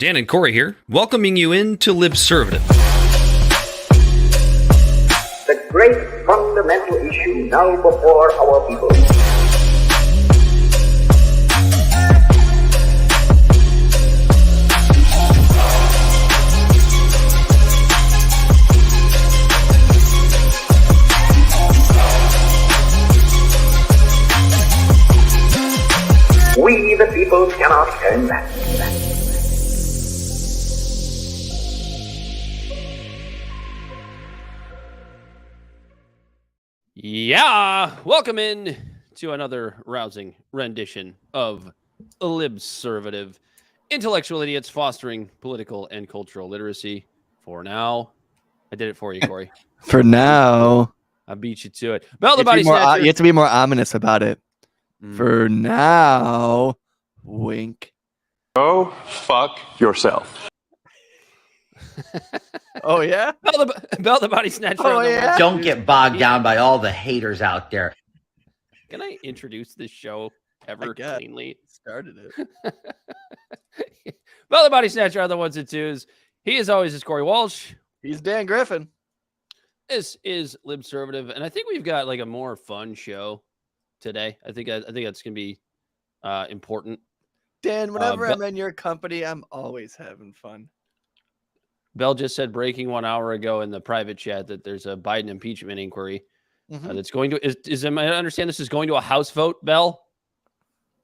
Dan and Corey here, welcoming you into Libservative. The great fundamental issue now before our people. We, the people, cannot turn back. Yeah, welcome in to another rousing rendition of Libservative, intellectual idiots fostering political and cultural literacy. For now, I did it for you, Corey. For now, I beat you to it. Bell the Bodysnatcher. you have to be more ominous about it. For now, wink. Go fuck yourself. Oh yeah, Bell the Bodysnatcher. Oh yeah. Don't get bogged down by all the haters out there. Can I introduce this show ever cleanly? Started it. Bell the Bodysnatcher are the ones and twos. He is always is Corey Walsh. He's Dan Griffin. This is Libservative, and I think we've got like a more fun show today. I think that's gonna be important. Dan, whenever I'm in your company, I'm always having fun. Bell just said breaking 1 hour ago in the private chat that there's a Biden impeachment inquiry that's going to I understand this is going to a House vote. Bell,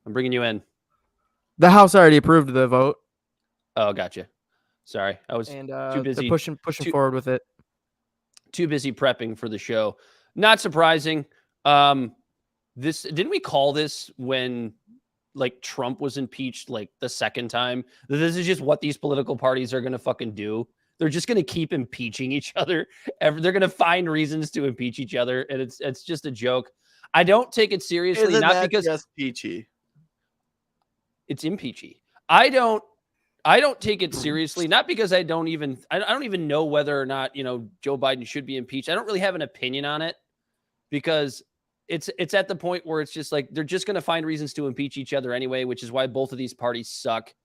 I'm bringing you in. The House already approved the vote. Oh, gotcha. Sorry, I was too busy pushing forward with it. Too busy prepping for the show. Not surprising. This didn't we call this when like Trump was impeached like the second time? This is just what these political parties are going to fucking do. They're just going to keep impeaching each other. They're going to find reasons to impeach each other, and it's just a joke. I don't take it seriously. Isn't not that because just peachy. It's impeachy. I don't take it seriously, not because I don't even know whether or not, Joe Biden should be impeached. I don't really have an opinion on it because it's at the point where it's just like they're just going to find reasons to impeach each other anyway, which is why both of these parties suck.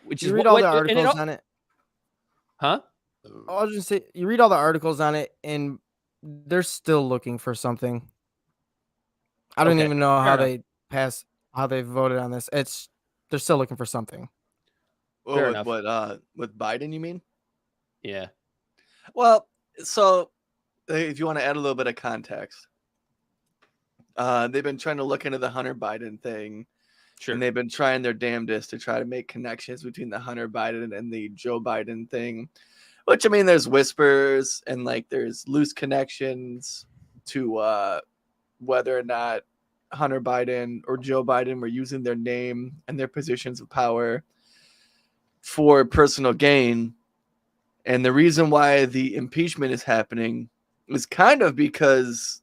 Which You is read all the articles on it. Huh? I was just say you read all the articles on it, and they're still looking for something. I don't even know how they voted on this. They're still looking for something. With Biden, you mean? Yeah. Well, so if you want to add a little bit of context, they've been trying to look into the Hunter Biden thing. Sure. And they've been trying their damnedest to try to make connections between the Hunter Biden and the Joe Biden thing, which, I mean, there's whispers and like there's loose connections to whether or not Hunter Biden or Joe Biden were using their name and their positions of power for personal gain. And the reason why the impeachment is happening is kind of because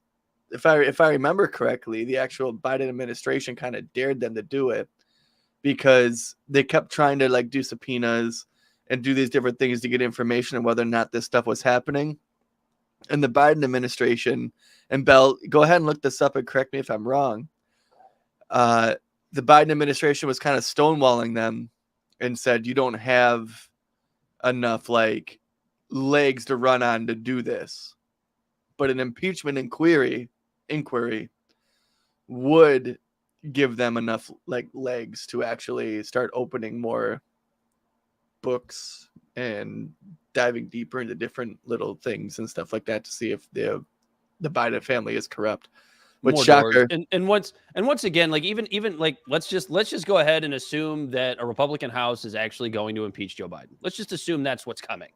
if I remember correctly, the actual Biden administration kind of dared them to do it because they kept trying to like do subpoenas and do these different things to get information on whether or not this stuff was happening. And the Biden administration, and Bell, go ahead and look this up and correct me if I'm wrong. The Biden administration was kind of stonewalling them and said, you don't have enough like legs to run on to do this. But an impeachment inquiry would give them enough like legs to actually start opening more books and diving deeper into different little things and stuff like that to see if the Biden family is corrupt. Which shocker. And once again, like even like let's just go ahead and assume that a Republican House is actually going to impeach Joe Biden. Let's just assume that's what's coming.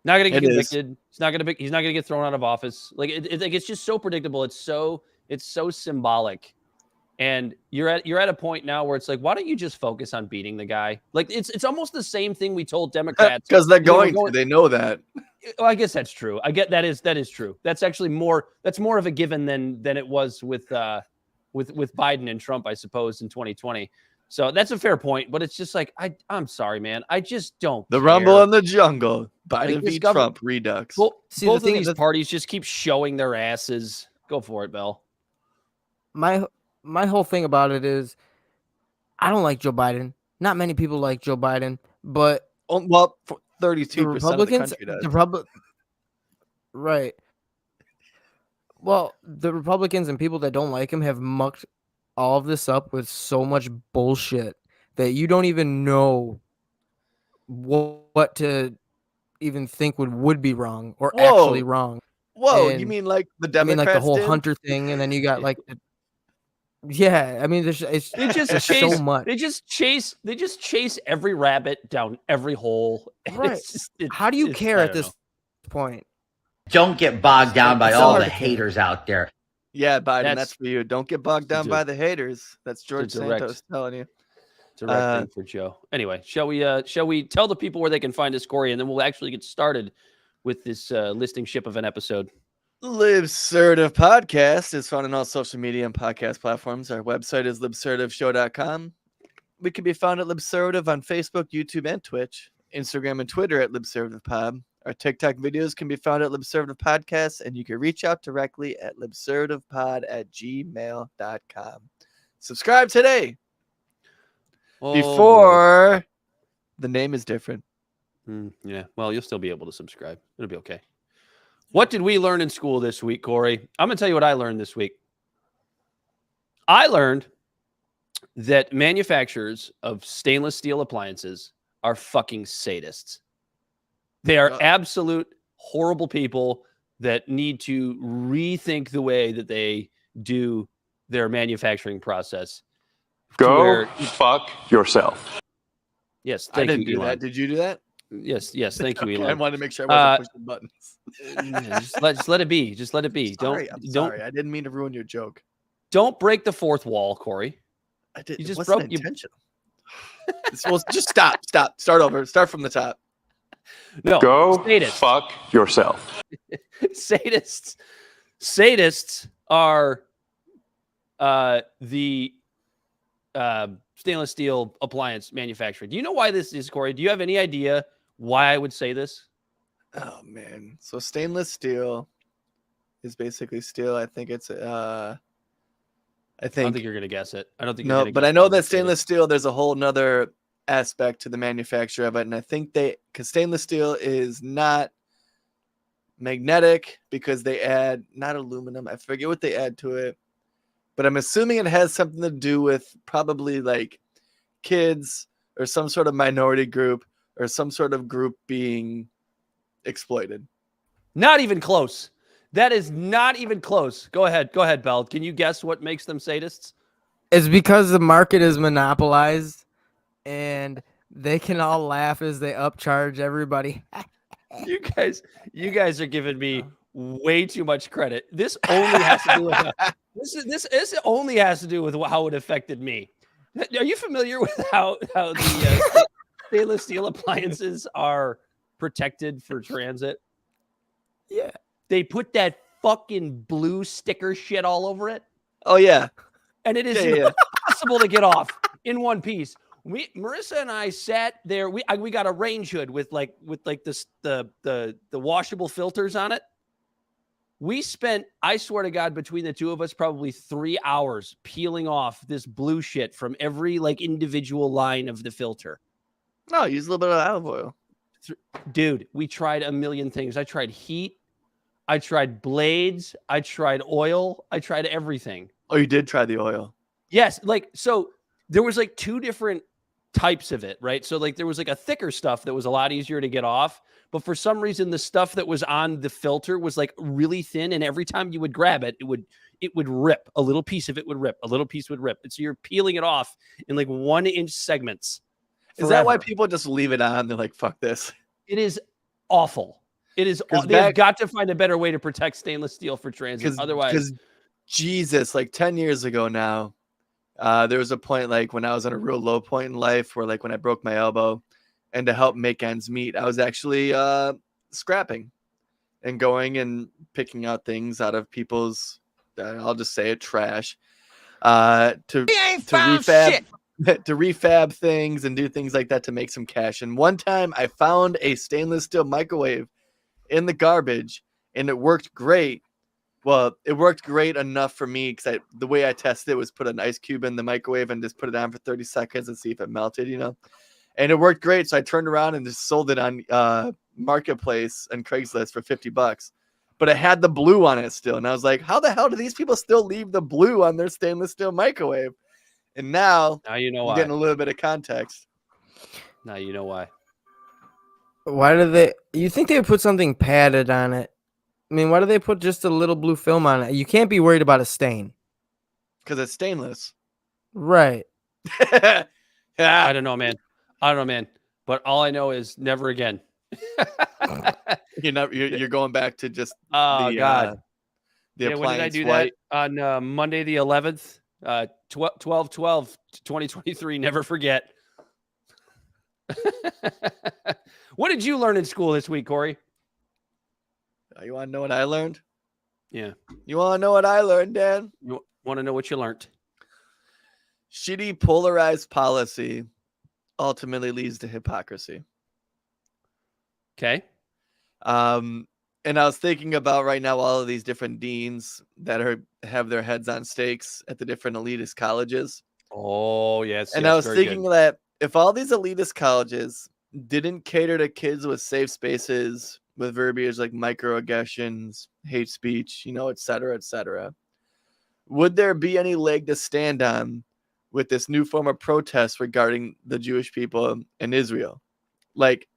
Not going to get convicted. He's not going to get thrown out of office. Like it's just so predictable. It's so symbolic. And you're at a point now where it's like, why don't you just focus on beating the guy? Like it's almost the same thing we told Democrats because they're going to. They know that. Well, I guess that's true. I get that is true. That's actually more of a given than it was with Biden and Trump, I suppose, in 2020. So that's a fair point, but it's just like I'm sorry, man. I just don't. The care. rumble in the jungle. Biden Like v. Trump redux. Well, both of these parties just keep showing their asses. Go for it, Bell. My whole thing about it is I don't like Joe Biden. not many people like Joe Biden, but Well, 32% the of the Republicans, country does. right. Well, the Republicans and people that don't like him have mucked all of this up with so much bullshit that you don't even know what to even think would be wrong or actually wrong. Whoa, you And mean like the I mean, Democrats like the whole did? Hunter thing, and then you got like, yeah. I mean, it's They just there's chase. so much. They just chase every rabbit down every hole. and Right. It's just, How do you it's- care I at don't this know. Don't point? get bogged down by It's all hard the to care. haters out there. Yeah, Biden, That's- that's for you. Don't get bogged down by the haters. That's George direct- Santos telling you. Direct thing for Joe. Anyway, shall we tell the people where they can find us, Corey, and then we'll actually get started with this listing ship of an episode. Libsertive Podcast is found on all social media and podcast platforms. Our website is libsertiveshow.com. We can be found at Libsertive on Facebook, YouTube, and Twitch, Instagram and Twitter at LibsertivePod. Our TikTok videos can be found at Libsertive Podcast, and you can reach out directly at libsertivepod@gmail.com. Subscribe today Oh, before the name is different. yeah, well, you'll still be able to subscribe. It'll be okay. What did we learn in school this week, Corey? I'm going to tell you what I learned this week. I learned that manufacturers of stainless steel appliances are fucking sadists. They are absolute horrible people that need to rethink the way that they do their manufacturing process. Go fuck yourself. Yes, I thank didn't you, do Elon. that. Did you do that? Yes, thank you, Okay, Elon. I wanted to make sure I wasn't pushing buttons. Yeah, just let it be. Just let it be. Sorry, don't I'm sorry. I didn't mean to ruin your joke. don't break the fourth wall, Corey. I did. You It just wasn't broke- you- intentional. Well, just stop. Start over. Start from the top. No, Go sadists. fuck yourself. Sadists are the stainless steel appliance manufacturer. Do you know why this is, Corey? Do you have any idea why I would say this? Oh man. So stainless steel is basically steel. I think it's I don't think you're gonna guess it. I don't think. no, but I know that stainless steel, there's a whole nother aspect to the manufacture of it. And I think because stainless steel is not magnetic because they add not aluminum. I forget what they add to it, but I'm assuming it has something to do with probably like kids or some sort of minority group or some sort of group being exploited. Not even close. That is not even close. Go ahead, Belle. Can you guess what makes them sadists? It's because the market is monopolized, and they can all laugh as they upcharge everybody. You guys are giving me way too much credit. This only has to do with this only has to do with how it affected me. Are you familiar with how the stainless steel appliances are protected for transit? Yeah. They put that fucking blue sticker shit all over it, Oh yeah. and it is impossible to get off in one piece. Marissa and I sat there. We got a range hood with this the washable filters on it. We spent, I swear to God, between the two of us, probably 3 hours peeling off this blue shit from every individual line of the filter. No, use a little bit of olive oil. Dude, we tried a million things. I tried heat. I tried blades. I tried oil. I tried everything. Oh, you did try the oil. Yes. So there was two different types of it, right? So there was a thicker stuff that was a lot easier to get off. But for some reason, the stuff that was on the filter was really thin. And every time you would grab it, it would rip. A little piece of it would rip. A little piece would rip. And so you're peeling it off in 1 inch segments. Is that why forever. people just leave it on? They're like, fuck this. It is awful. It is. They've got to find a better way to protect stainless steel for transit. Otherwise, because Jesus, 10 years ago now, there was a point when I was on a real low point in life where when I broke my elbow, and to help make ends meet, I was actually scrapping and going and picking out things out of people's, I'll just say it, trash, to refab. To refab things and do things like that to make some cash. And one time I found a stainless steel microwave in the garbage and it worked great. Well, it worked great enough for me because the way I tested it was put an ice cube in the microwave and just put it on for 30 seconds and see if it melted, And it worked great. So I turned around and just sold it on Marketplace and Craigslist for $50. But it had the blue on it still. And I was like, how the hell do these people still leave the blue on their stainless steel microwave? And now you know I'm why. getting a little bit of context. Now you know why. Why do they? You think they would put something padded on it? I mean, why do they put just a little blue film on it? You can't be worried about a stain. Because it's stainless. Right. I don't know, man. But all I know is never again. You're going back to just God. The when did I appliance do white. that? On Monday the 11th, 12/12/2023. Never forget. What did you learn in school this week, Corey? You want to know what I learned? Yeah. You want to know what I learned, Dan? You want to know what you learned? Shitty polarized policy ultimately leads to hypocrisy. Okay. And I was thinking about right now all of these different deans that have their heads on stakes at the different elitist colleges. Oh, yes. And I was thinking that if all these elitist colleges didn't cater to kids with safe spaces, with verbiage like microaggressions, hate speech, et cetera, would there be any leg to stand on with this new form of protest regarding the Jewish people in Israel? Like,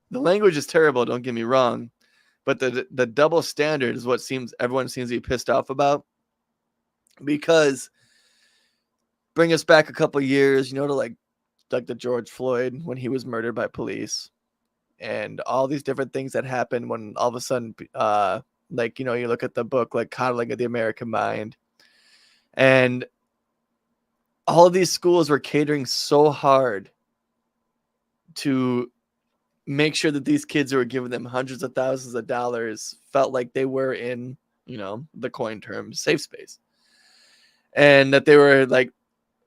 the language is terrible, don't get me wrong, but the double standard is what everyone seems to be pissed off about. Because bring us back a couple years, to like the George Floyd when he was murdered by police, and all these different things that happened when all of a sudden, you look at the book like Coddling of the American Mind, and all of these schools were catering so hard to make sure that these kids who were giving them hundreds of thousands of dollars felt like they were in, the coin term, safe space, and that they were like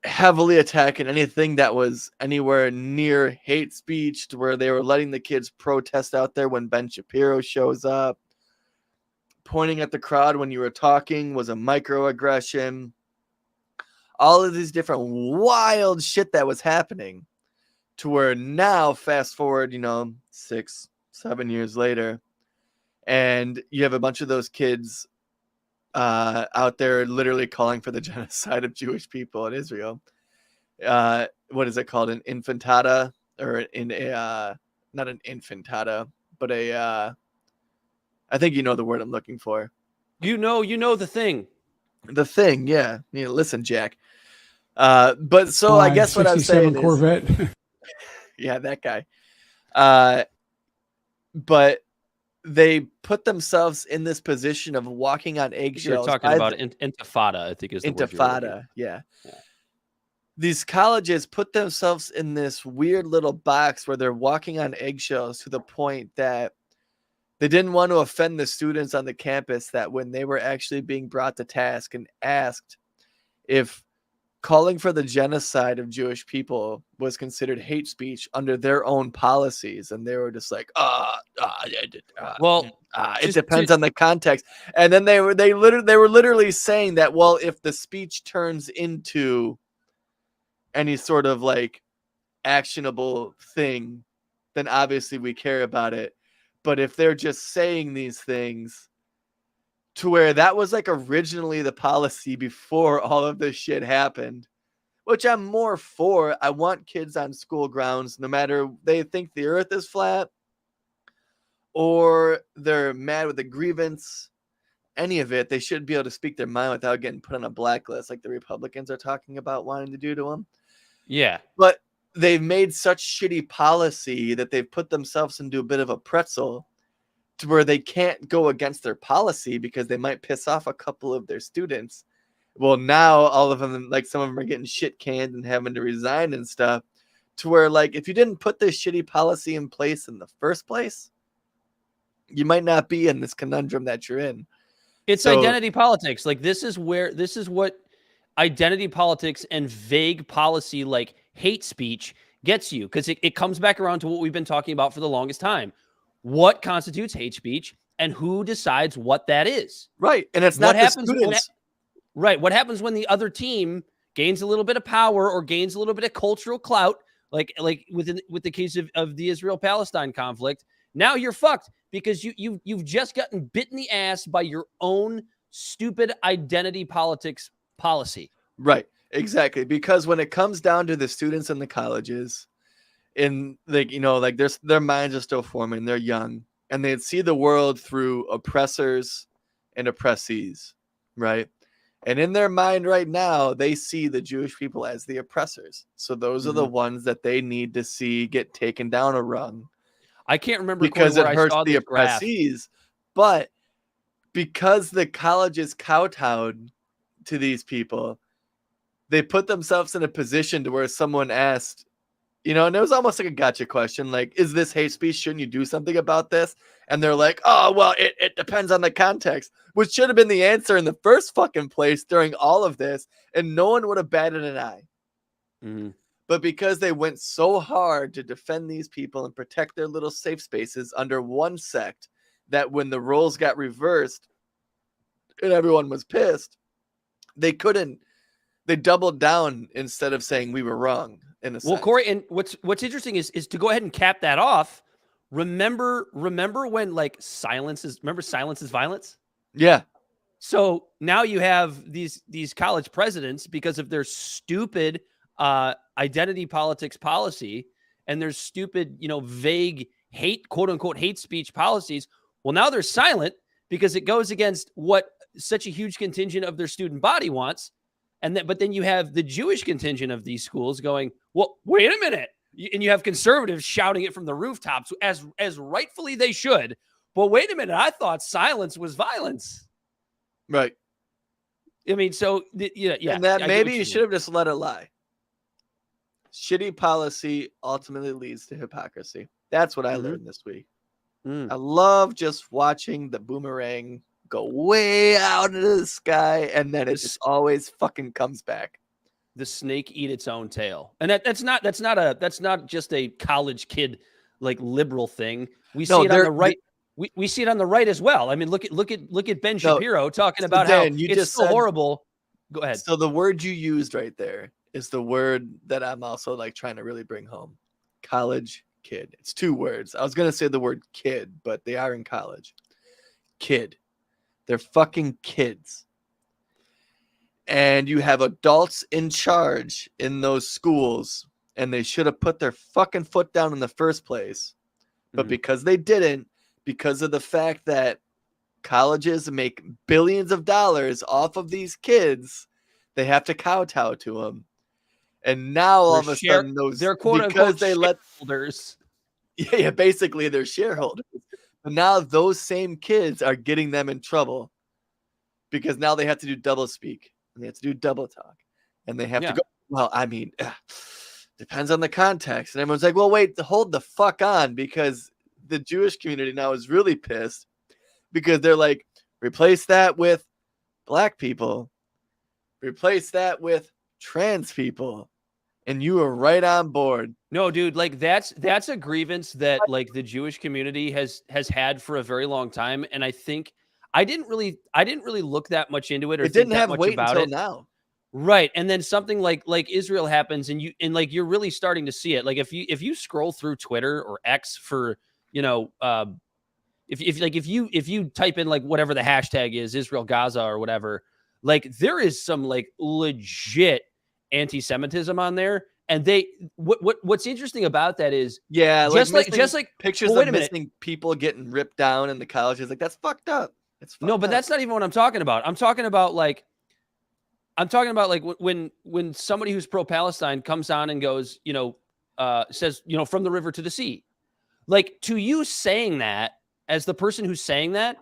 heavily attacking anything that was anywhere near hate speech, to where they were letting the kids protest out there when Ben Shapiro shows up. Pointing at the crowd when you were talking was a microaggression. All of these different wild shit that was happening, to where now, fast forward, 6-7 years later, and you have a bunch of those kids out there literally calling for the genocide of Jewish people in Israel. What is it called? An infantata, or not an infantata, but I think you know the word I'm looking for. You know the thing. The thing, yeah. Listen, Jack. But so I guess what I'm saying is, Corvette. yeah, that guy. But they put themselves in this position of walking on eggshells. You're talking about intifada, I think is the word. Intifada, yeah. These colleges put themselves in this weird little box where they're walking on eggshells, to the point that they didn't want to offend the students on the campus, that when they were actually being brought to task and asked if calling for the genocide of Jewish people was considered hate speech under their own policies, and they were just like, it depends on the context. And then they were literally saying that, well, if the speech turns into any sort of like actionable thing, then obviously we care about it. But if they're just saying these things, to where that was like originally the policy before all of this shit happened, which I'm more for. I want kids on school grounds, no matter they think the earth is flat or they're mad with a grievance, any of it, they should be able to speak their mind without getting put on a blacklist like the Republicans are talking about wanting to do to them. Yeah. But they've made such shitty policy that they've put themselves into a bit of a pretzel, to where they can't go against their policy because they might piss off a couple of their students. Well, now all of them, like some of them are getting shit canned and having to resign and stuff, to where like, if you didn't put this shitty policy in place in the first place, you might not be in this conundrum that you're in. It's identity politics. Like this is what identity politics and vague policy like hate speech gets you. Because it comes back around to what we've been talking about for the longest time. What constitutes hate speech and who decides what that is. Right. And it's not the students. Right. What happens when the other team gains a little bit of power or gains a little bit of cultural clout, like with the case of the Israel-Palestine conflict? Now you're fucked because you've just gotten bit in the ass by your own stupid identity politics policy. Right. Exactly. Because when it comes down to the students in the colleges, in like, you know, like their minds are still forming, they're young, and they see the world through oppressors and oppressees, right? And in their mind right now, they see the Jewish people as the oppressors. So those are the ones that they need to see get taken down a rung. I can't remember because it hurts the graph. oppressees, but because the colleges kowtowed to these people, they put themselves in a position to where someone asked, you know, and it was almost like a gotcha question, like, is this hate speech? Shouldn't you do something about this? And they're like, oh, well, it depends on the context, which should have been the answer in the first fucking place during all of this, and no one would have batted an eye. Mm-hmm. But because they went so hard to defend these people and protect their little safe spaces under one sect, that when the roles got reversed and everyone was pissed, they doubled down instead of saying we were wrong. Well, Corey, and what's interesting is to go ahead and cap that off. Remember when like silence is violence? Yeah. So now you have these college presidents, because of their stupid identity politics policy and their stupid, you know, vague hate, quote unquote, hate speech policies. Well, now they're silent because it goes against what such a huge contingent of their student body wants. But then you have the Jewish contingent of these schools going, well, wait a minute. And you have conservatives shouting it from the rooftops, as rightfully they should. But wait a minute. I thought silence was violence. Right. I mean, so yeah. And that maybe you should have just let it lie. Shitty policy ultimately leads to hypocrisy. That's what I learned this week. I love just watching the boomerang go way out into the sky, and then it just always fucking comes back. The snake eat its own tail, and that's not just a college kid like liberal thing. We see it on the right. We see it on the right as well. I mean, look at Ben Shapiro talking about how it's so horrible. Go ahead. So the word you used right there is the word that I'm also like trying to really bring home. College kid. It's two words. I was gonna say the word kid, but they are in college. Kid. They're fucking kids. And you have adults in charge in those schools, and they should have put their fucking foot down in the first place. But because they didn't, because of the fact that colleges make billions of dollars off of these kids, they have to kowtow to them. And now all of a sudden, they're quote unquote shareholders. Yeah, basically they're shareholders. But now those same kids are getting them in trouble because now they have to do double speak and they have to do double talk and they have to go, well, I mean, depends on the context. And everyone's like, well, wait, hold the fuck on, because the Jewish community now is really pissed because they're like, replace that with black people, replace that with trans people. And you were right on board. No, dude, like that's a grievance that like the Jewish community has had for a very long time. And I think I didn't really look that much into it, or it didn't have much weight about until it now. Right. And then something like Israel happens, and you're really starting to see it. Like if you scroll through Twitter or X for, you know, if you type in like whatever the hashtag is, Israel Gaza or whatever, like there is some like legit anti-Semitism on there. And what's interesting about that is just like pictures of missing people getting ripped down in the colleges, like that's fucked up. No, but that's not even what I'm talking about. I'm talking about like when somebody who's pro-Palestine comes on and goes, you know, says, you know, from the river to the sea. Like, to you saying that, as the person who's saying that,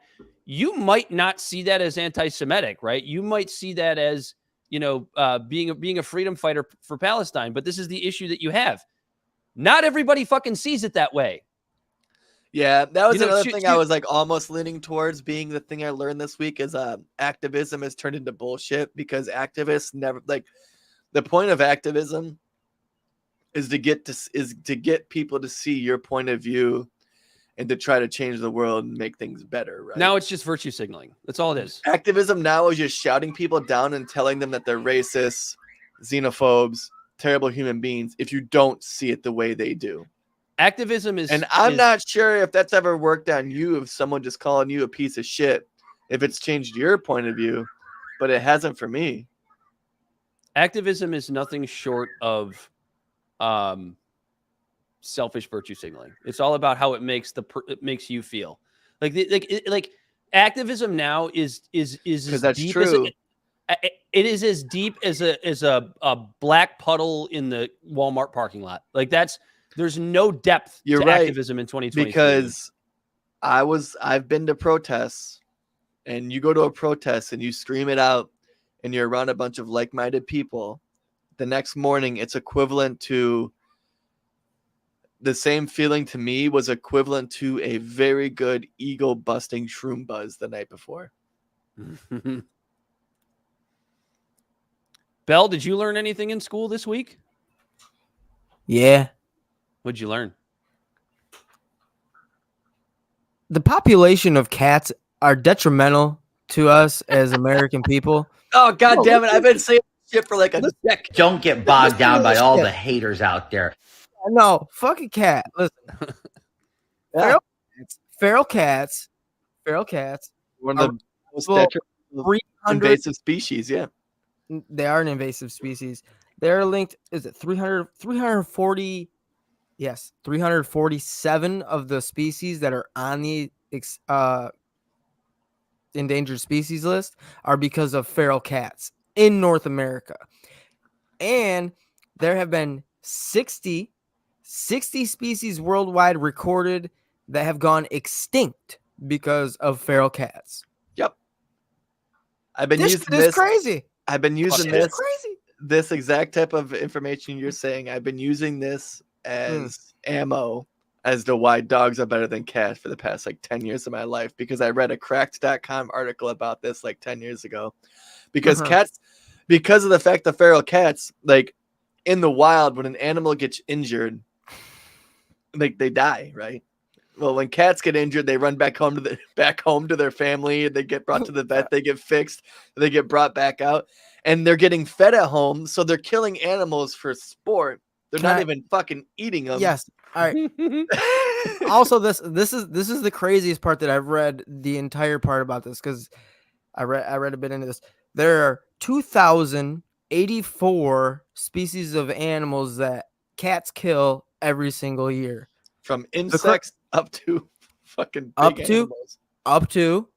you might not see that as anti-Semitic, right? You might see that as, you know, being a freedom fighter for Palestine. But this is the issue that you have. Not everybody fucking sees it that way. Yeah, that was another thing I was like almost leaning towards being the thing I learned this week is activism has turned into bullshit, because activists never, like, the point of activism is to get people to see your point of view and to try to change the world and make things better, right? Now it's just virtue signaling. That's all it is. Activism now is just shouting people down and telling them that they're racist, xenophobes, terrible human beings if you don't see it the way they do. Activism is... And I'm not sure if that's ever worked on you, if someone just calling you a piece of shit, if it's changed your point of view, but it hasn't for me. Activism is nothing short of selfish virtue signaling. It's all about how it makes it makes you feel. Like activism now is because as that's deep true. It is as deep as a black puddle in the Walmart parking lot. Like there's no depth You're to right, activism in 2023. Because I've been to protests, and you go to a protest and you scream it out and you're around a bunch of like-minded people. The next morning, it's equivalent to the same feeling to me was equivalent to a very good ego-busting shroom buzz the night before. Bell, did you learn anything in school this week? Yeah. What'd you learn? The population of cats are detrimental to us as American people. Oh, God damn it. I've been saying shit for like a decade. Don't get bogged down by all the haters out there. No, fuck a cat. Listen. Yeah. Feral cats. One of the most well, detrimental invasive species, yeah. They are an invasive species. They're linked, is it 340? Yes, 347 of the species that are on the endangered species list are because of feral cats in North America. And there have been 60 species worldwide recorded that have gone extinct because of feral cats. Yep. I've been using this this. Crazy. I've been using This this. crazy. This exact type of information you're saying. I've been using this as ammo as to why dogs are better than cats for the past like 10 years of my life, because I read a cracked.com article about this like 10 years ago. Because cats, because of the fact that feral cats, like in the wild, when an animal gets injured, like they die, right? Well, when cats get injured, they run back home to their family. They get brought to the vet. They get fixed. They get brought back out, and they're getting fed at home. So they're killing animals for sport. They're not even fucking eating them. Yes. All right. Also, this is the craziest part that I've read the entire part about this, because I read a bit into this. There are 2,084 species of animals that cats kill every single year, from insects up to fucking big animals. Up to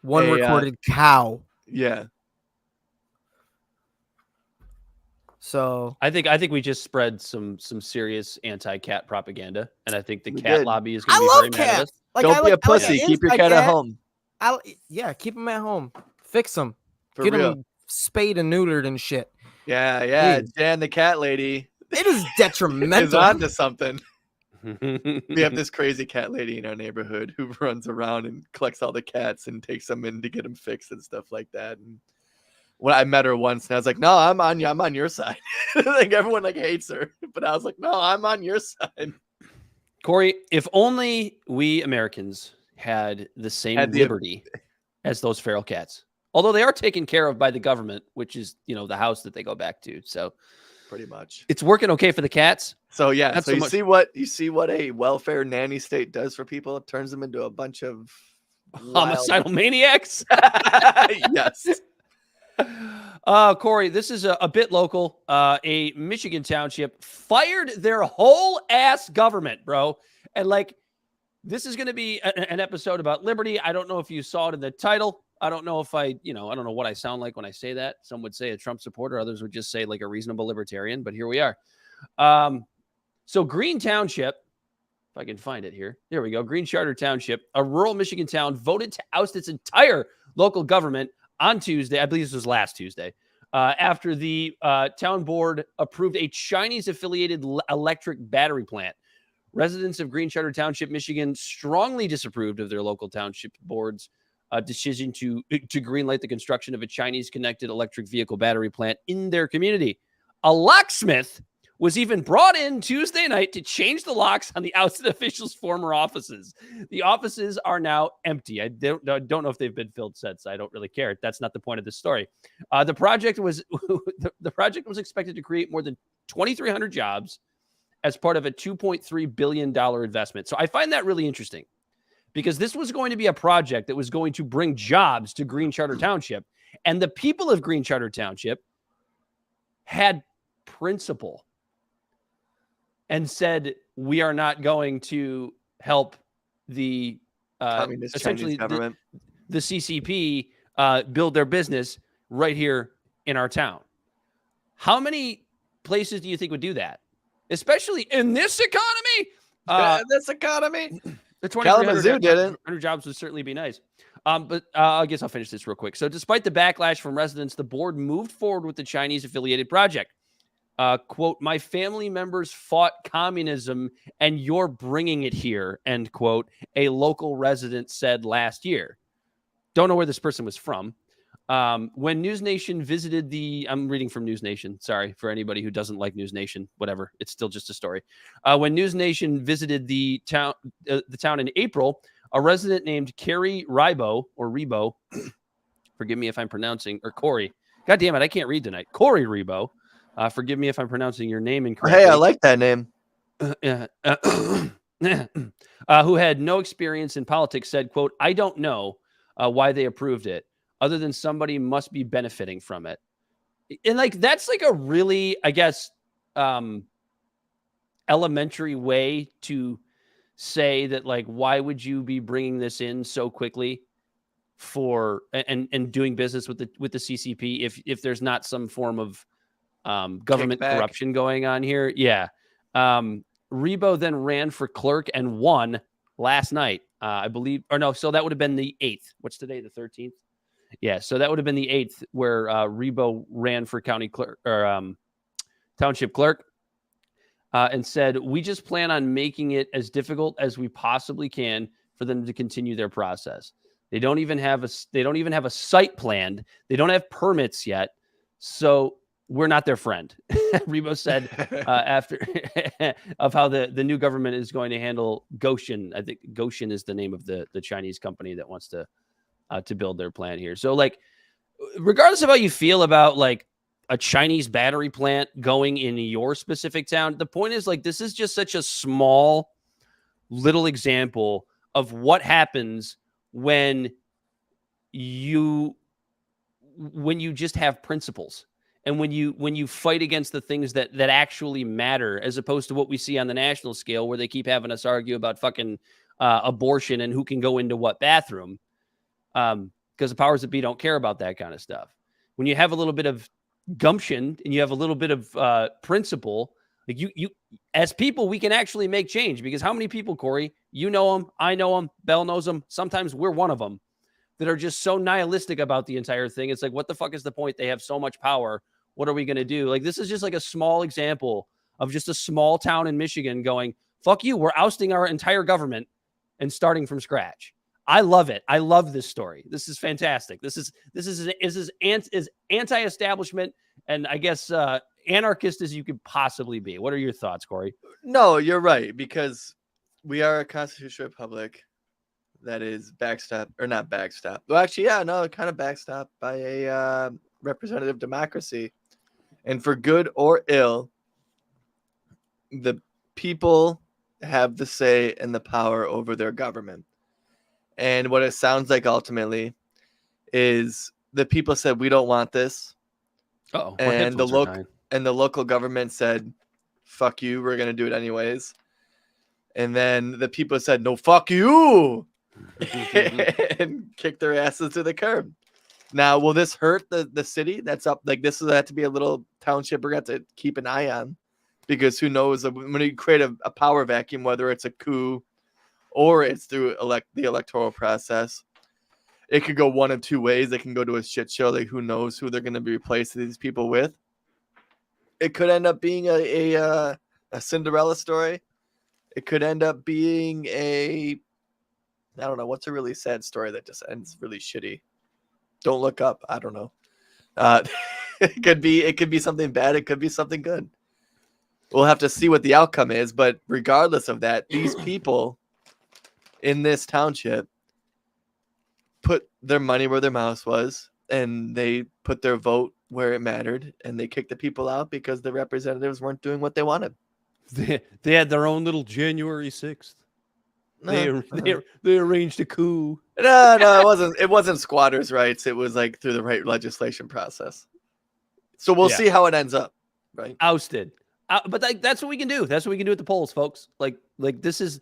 one recorded cow. Yeah. So I think we just spread some serious anti-cat propaganda, and I think the cat lobby is going to be very mad at us. Like, don't be a pussy. Keep your cat at home. Keep them at home. Fix them. Get them spayed and neutered and shit. Yeah. Jan, the cat lady. It is detrimental. Is onto something. We have this crazy cat lady in our neighborhood who runs around and collects all the cats and takes them in to get them fixed and stuff like that. And when I met her once, and I was like, "No, I'm on your side." Like everyone like hates her, but I was like, "No, I'm on your side." Corey, if only we Americans had the same liberty as those feral cats. Although they are taken care of by the government, which is, the house that they go back to. So pretty much it's working okay for the cats. So yeah, so you see what a welfare nanny state does for people. It turns them into a bunch of homicidal maniacs. Yes. Corey, this is a bit local. A Michigan township fired their whole ass government, bro. And like, this is going to be an episode about liberty. I don't know if you saw it in the title. I don't know if I don't know what I sound like when I say that. Some would say a Trump supporter. Others would just say like a reasonable libertarian, but here we are. So Green Township, if I can find it here. There we go. Green Charter Township, a rural Michigan town, voted to oust its entire local government on Tuesday. I believe this was last Tuesday, after the town board approved a Chinese-affiliated electric battery plant. Residents of Green Charter Township, Michigan, strongly disapproved of their local township board's decision to greenlight the construction of a Chinese-connected electric vehicle battery plant in their community. A locksmith was even brought in Tuesday night to change the locks on the ousted officials' former offices. The offices are now empty. I don't know if they've been filled since. I don't really care. That's not the point of this story. The project was expected to create more than 2,300 jobs as part of a $2.3 billion investment. So I find that really interesting because this was going to be a project that was going to bring jobs to Green Charter Township. And the people of Green Charter Township had principle and said, we are not going to help the essentially government, the CCP build their business right here in our town. How many places do you think would do that? Especially in this economy? This economy? The 2,300 jobs would certainly be nice. But I guess I'll finish this real quick. So despite the backlash from residents, the board moved forward with the Chinese affiliated project. Quote, my family members fought communism and you're bringing it here, end quote, a local resident said last year. Don't know where this person was from. When News Nation visited I'm reading from News Nation. Sorry for anybody who doesn't like News Nation, whatever. It's still just a story. When News Nation visited the town in April, a resident named Carrie Rebo, forgive me if I'm pronouncing, or Corey. God damn it, I can't read tonight. Corey Rebo. Forgive me if I'm pronouncing your name incorrectly. Hey, I like that name. Who had no experience in politics said, quote, I don't know why they approved it, other than somebody must be benefiting from it. And like, that's like a really, I guess, elementary way to say that, like, why would you be bringing this in so quickly for and doing business with the CCP if there's not some form of government corruption going on here? Yeah. Rebo then ran for clerk and won last night, I believe. Or no, so that would have been the 8th. What's today, the 13th? Yeah, so that would have been the 8th where Rebo ran for county clerk or township clerk and said, we just plan on making it as difficult as we possibly can for them to continue their process. They don't even have a site planned. They don't have permits yet. So we're not their friend. Rebo said after of how the new government is going to handle Goshen. I think Goshen is the name of the Chinese company that wants to build their plant here. So, like, regardless of how you feel about like a Chinese battery plant going in your specific town, the point is, like, this is just such a small little example of what happens when you just have principles. And when you fight against the things that actually matter, as opposed to what we see on the national scale, where they keep having us argue about fucking abortion and who can go into what bathroom, because the powers that be don't care about that kind of stuff. When you have a little bit of gumption and you have a little bit of principle, like you as people, we can actually make change. Because how many people, Corey, you know them, I know them, Bell knows them, sometimes we're one of them, that are just so nihilistic about the entire thing. It's like, what the fuck is the point? They have so much power. What are we going to do? Like, this is just like a small example of just a small town in Michigan going, fuck you. We're ousting our entire government and starting from scratch. I love it. I love this story. This is fantastic. This is anti-establishment and I guess anarchist as you could possibly be. What are your thoughts, Corey? No, you're right, because we are a constitutional republic that is backstop or not backstop. Well, actually, yeah, no, kind of backstop by a representative democracy. And for good or ill, the people have the say and the power over their government. And what it sounds like ultimately is the people said, we don't want this. And the local government said, fuck you, we're going to do it anyways. And then the people said, no, fuck you. And kick their asses to the curb. Now, will this hurt the city that's up? Like, this will have to be a little township we're going to have to keep an eye on, because who knows when you create a power vacuum, whether it's a coup or it's through the electoral process, it could go one of two ways. It can go to a shit show. Like, who knows who they're going to be replacing these people with? It could end up being a Cinderella story. It could end up being I don't know. What's a really sad story that just ends really shitty? Don't look up. I don't know. It could be something bad. It could be something good. We'll have to see what the outcome is. But regardless of that, these people in this township put their money where their mouth was, and they put their vote where it mattered, and they kicked the people out because the representatives weren't doing what they wanted. They had their own little January 6th. They arranged a coup. No, it wasn't squatters' rights. It was like through the right legislation process. So we'll see how it ends up. Right? Ousted. But that's what we can do. That's what we can do at the polls, folks. Like this is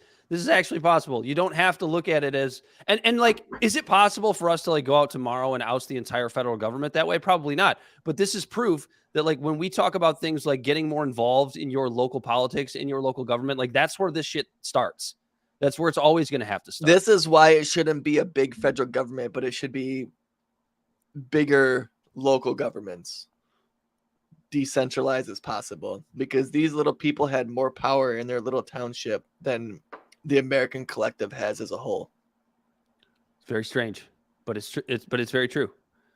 actually possible. You don't have to look at it as and like, is it possible for us to like go out tomorrow and oust the entire federal government that way? Probably not. But this is proof that like when we talk about things like getting more involved in your local politics, in your local government, like that's where this shit starts. That's where it's always going to have to start. This is why it shouldn't be a big federal government, but it should be bigger local governments. Decentralized as possible, because these little people had more power in their little township than the American collective has as a whole. It's very strange, but it's very true.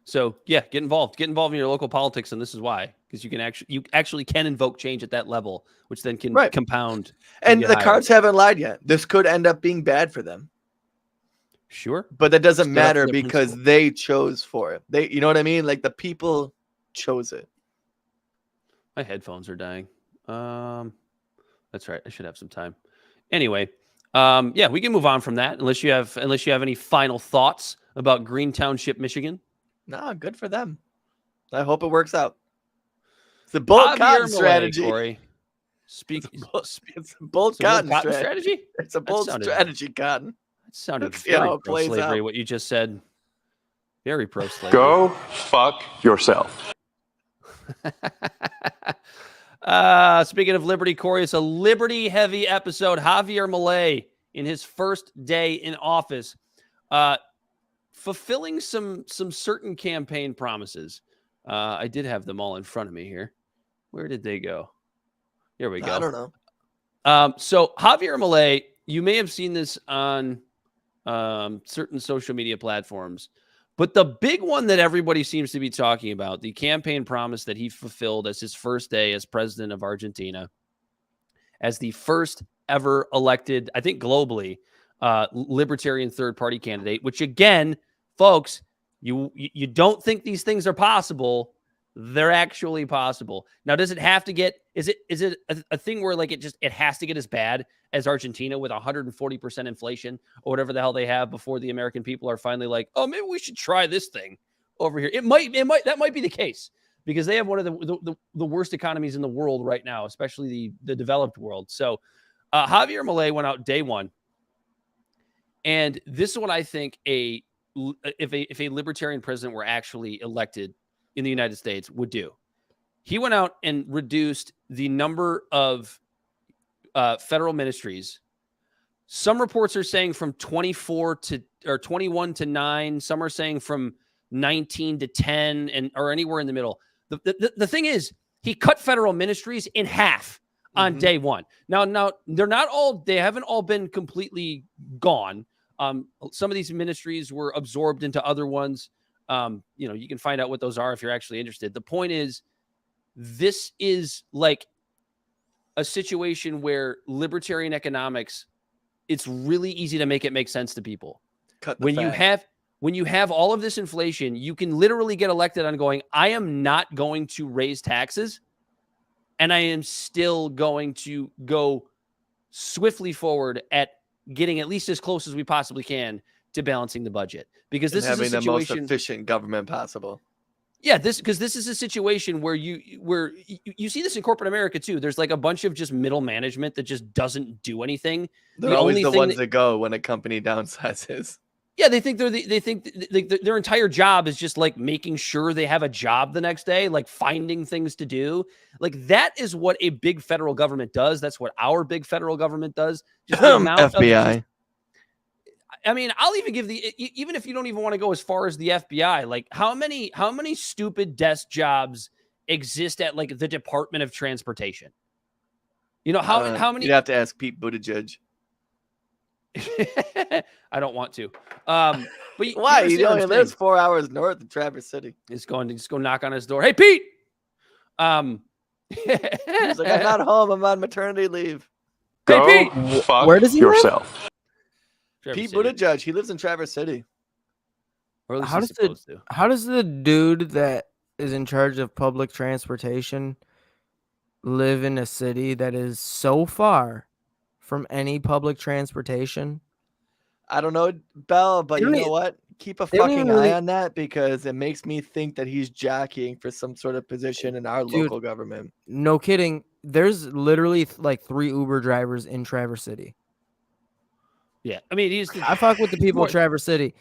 So yeah, get involved in your local politics, and this is why, because you actually can invoke change at that level, which then can compound. And the cards haven't lied yet. This could end up being bad for them. Sure, but that doesn't matter because they chose for it. You know what I mean? Like the people chose it. My headphones are dying. That's right. I should have some time. Anyway, yeah, we can move on from that unless you have any final thoughts about Green Township, Michigan. Nah, good for them. I hope it works out. It's a bold cotton strategy. It's a bold cotton strategy. It's a bold strategy, Cotton. It sounded very pro-slavery, what you just said. Very pro-slavery. Go fuck yourself. Speaking of liberty, Corey, it's a liberty-heavy episode. Javier Milei, in his first day in office, fulfilling some certain campaign promises. I did have them all in front of me here. Where did they go? Here we go. I don't know. So Javier Milei, you may have seen this on certain social media platforms. But the big one that everybody seems to be talking about, the campaign promise that he fulfilled as his first day as president of Argentina, as the first ever elected, I think globally, libertarian third-party candidate, which again, folks, you don't think these things are possible. They're actually possible. Now, does it have to get, is it a thing where like it has to get as bad as Argentina with 140% inflation or whatever the hell they have before the American people are finally like, oh, maybe we should try this thing over here. That might be the case because they have one of the worst economies in the world right now, especially the developed world. So Javier Milei went out day one. And this is what I think if a libertarian president were actually elected in the United States would do. He went out and reduced the number of federal ministries. Some reports are saying from 21 to 9. Some are saying from 19 to 10 or anywhere in the middle. The thing is, he cut federal ministries in half on day one. Now they haven't all been completely gone. Some of these ministries were absorbed into other ones. You can find out what those are if you're actually interested. The point is, this is like a situation where libertarian economics, it's really easy to make it make sense to people. When you have all of this inflation, you can literally get elected on going, I am not going to raise taxes, and I am still going to go swiftly forward at getting at least as close as we possibly can to balancing the budget, because this is a situation, the most efficient government possible. Yeah, this is a situation where you see this in corporate America too. There's like a bunch of just middle management that just doesn't do anything. They're always the ones that go when a company downsizes. Yeah, they think their entire job is just like making sure they have a job the next day, like finding things to do. Like that is what a big federal government does. That's what our big federal government does. Just the amount FBI. I mean, I'll even give even if you don't even want to go as far as the FBI, like how many stupid desk jobs exist at like the Department of Transportation? You know, how many? You'd have to ask Pete Buttigieg. I don't want to. But why? He only lives 4 hours north of Traverse City. Just go knock on his door. Hey, Pete. He's like, I'm not home. I'm on maternity leave. Go Hey, Pete! fuck Where does he live? yourself. Traverse Pete City. Buttigieg. He lives in Traverse City. Or at least How he's does the supposed to. how does the dude that is in charge of public transportation live in a city that is so far from any public transportation? I don't know, Bell, but They you don't know what? Keep a they don't fucking even eye really- on that because it makes me think that he's jockeying for some sort of position in our Dude. local government. No kidding. There's literally like 3 Uber drivers in Traverse City. Yeah, I mean, he's. I fuck with the people more- of Traverse City.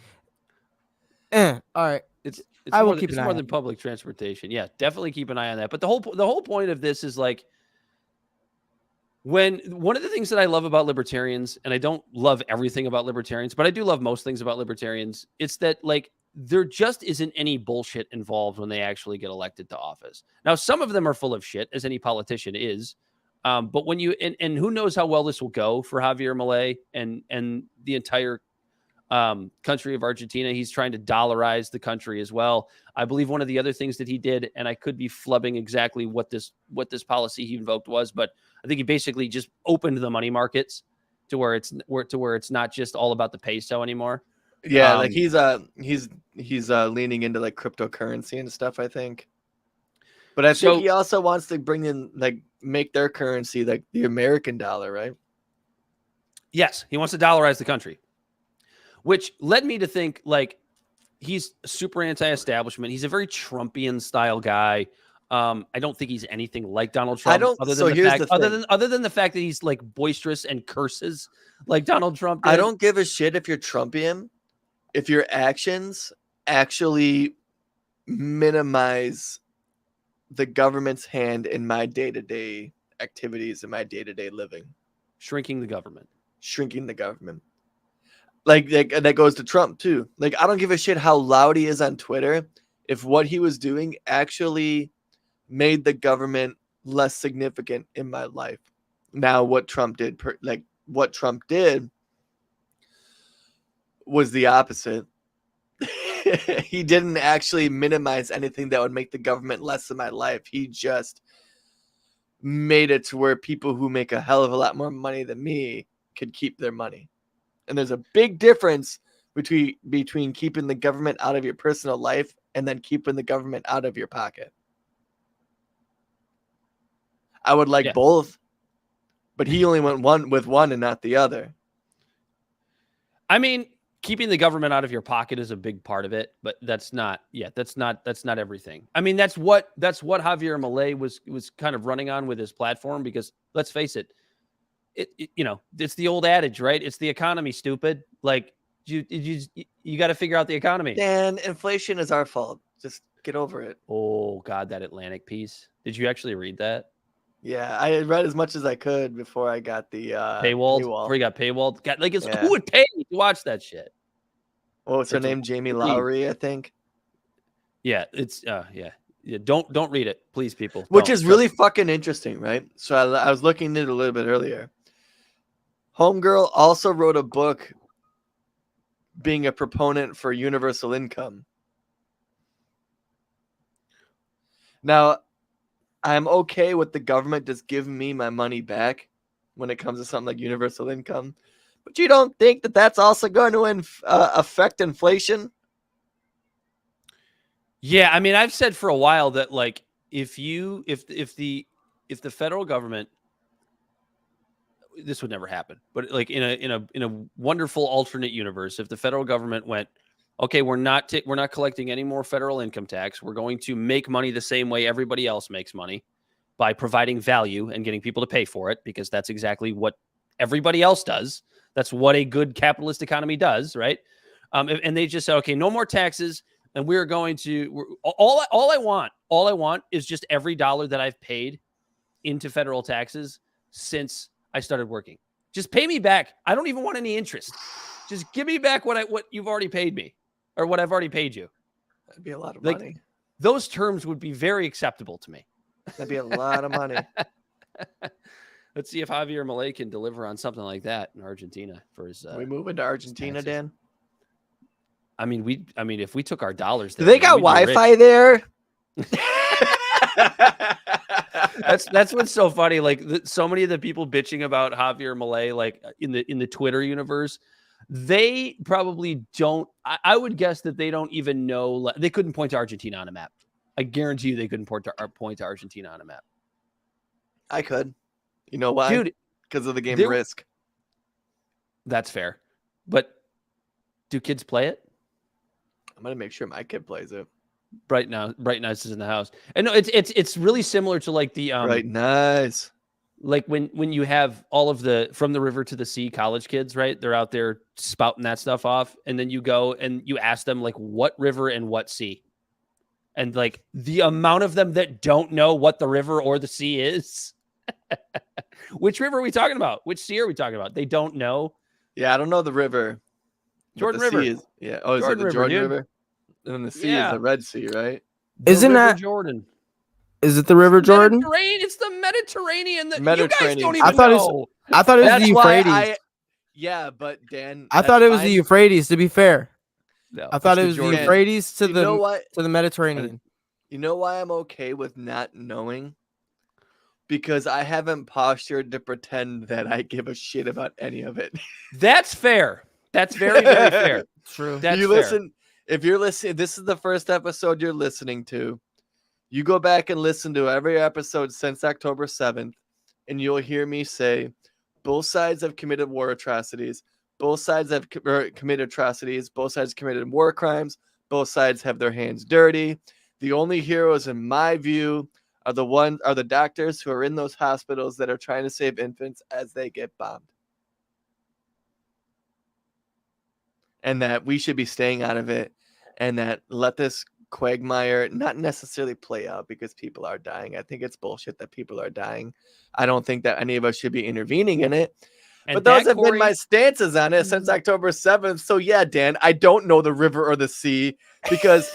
All right. It's I will more, keep it's an eye more on than it. public transportation. Yeah, definitely keep an eye on that. But the whole point of this is like, when one of the things that I love about libertarians, and I don't love everything about libertarians, but I do love most things about libertarians, it's that like there just isn't any bullshit involved when they actually get elected to office. Now, some of them are full of shit, as any politician is. But when you and who knows how well this will go for Javier Milei and the entire country of Argentina. He's trying to dollarize the country as well. I believe one of the other things that he did, and I could be flubbing exactly what this policy he invoked was, but I think he basically just opened the money markets to where it's not just all about the peso anymore. Yeah, like he's leaning into like cryptocurrency and stuff, I think. But I think he also wants to bring in like make their currency like the American dollar, right? Yes, he wants to dollarize the country, which led me to think like he's super anti-establishment. He's a very Trumpian style guy. I don't think he's anything like Donald Trump. I don't. Other So than here's the fact, the thing. other than the fact that he's like boisterous and curses like Donald Trump did. I don't give a shit if you're Trumpian, if your actions actually minimize the government's hand in my day-to-day activities and my day-to-day living. Shrinking the government. Like that goes to Trump too. Like I don't give a shit how loud he is on Twitter if what he was doing actually made the government less significant in my life. Now what Trump did was the opposite. He didn't actually minimize anything that would make the government less in my life. He just made it to where people who make a hell of a lot more money than me could keep their money. And there's a big difference between keeping the government out of your personal life and then keeping the government out of your pocket. I would like both, but he only went one and not the other. I mean, keeping the government out of your pocket is a big part of it, but that's not everything. I mean, that's what Javier Milei was kind of running on with his platform, because let's face it, it's the old adage, right? It's the economy, stupid. Like you got to figure out the economy. Dan, inflation is our fault. Just get over it. Oh God, that Atlantic piece. Did you actually read that? Yeah, I read as much as I could before I got the paywalled. Before you got paywalled, who would pay to watch that shit? What was her name? Jamie Lowry, I think. Yeah, it's yeah. Don't read it, please, people. Which is really fucking interesting, right? So I was looking at it a little bit earlier. Homegirl also wrote a book being a proponent for universal income. Now, I'm okay with the government just giving me my money back when it comes to something like universal income. But you don't think that that's also going to affect inflation? Yeah, I mean, I've said for a while that like if the federal government, this would never happen, but like in a wonderful alternate universe, if the federal government went, okay, we're not collecting any more federal income tax. We're going to make money the same way everybody else makes money, by providing value and getting people to pay for it, because that's exactly what everybody else does. That's what a good capitalist economy does, right? And they just said, okay, no more taxes, and we're going to all I want is just every dollar that I've paid into federal taxes since I started working. Just pay me back. I don't even want any interest. Just give me back what you've already paid me, or what I've already paid you. That'd be a lot of like, money. Those terms would be very acceptable to me. That'd be a lot of money. Let's see if Javier Milei can deliver on something like that in Argentina for his. We move into Argentina, Dan. I mean, if we took our dollars, do they got Wi-Fi there? That's what's so funny. Like so many of the people bitching about Javier Milei, like in the Twitter universe, they probably don't. I would guess that they don't even know. They couldn't point to Argentina on a map. I guarantee you they couldn't point to Argentina on a map. I could. You know why? Dude, because of the game there- Risk. That's fair. But do kids play it? I'm gonna make sure my kid plays it. Bright Nice is in the house. And no, it's really similar to like the Right, nice. like when you have all of the From the River to the Sea college kids, right? They're out there spouting that stuff off, and then you go and you ask them like what river and what sea. And like the amount of them that don't know what the river or the sea is. Which river are we talking about? Which sea are we talking about? They don't know. Yeah, I don't know the river. Jordan the River. sea is, yeah. Oh, is Jordan it the River, Jordan dude. River? And then the sea Yeah. is the Red Sea, right? Isn't River that Jordan? Is it the River Jordan? Mediterranean. It's the Mediterranean. You guys Mediterranean. don't I even thought know. I thought it was the That's why Euphrates. yeah, but Dan, I thought that's it was the fine. Euphrates. To be fair, No, I thought it's it was the Jordan. Euphrates to You know the what? to the Mediterranean. You know why I'm okay with not knowing? Because I haven't postured to pretend that I give a shit about any of it. That's fair. That's very, very fair. True. That's you fair. listen, if you're listening, this is the first episode you're listening to. You go back and listen to every episode since October 7th, and you'll hear me say both sides have committed war atrocities. Both sides have committed atrocities. Both sides committed war crimes. Both sides have their hands dirty. The only heroes, in my view, are the doctors who are in those hospitals that are trying to save infants as they get bombed. And that we should be staying out of it, and that let this quagmire not necessarily play out because people are dying. I think it's bullshit that people are dying. I don't think that any of us should be intervening in it. And But those that, have been my Corey, stances on it since October 7th. So yeah, Dan, I don't know the river or the sea because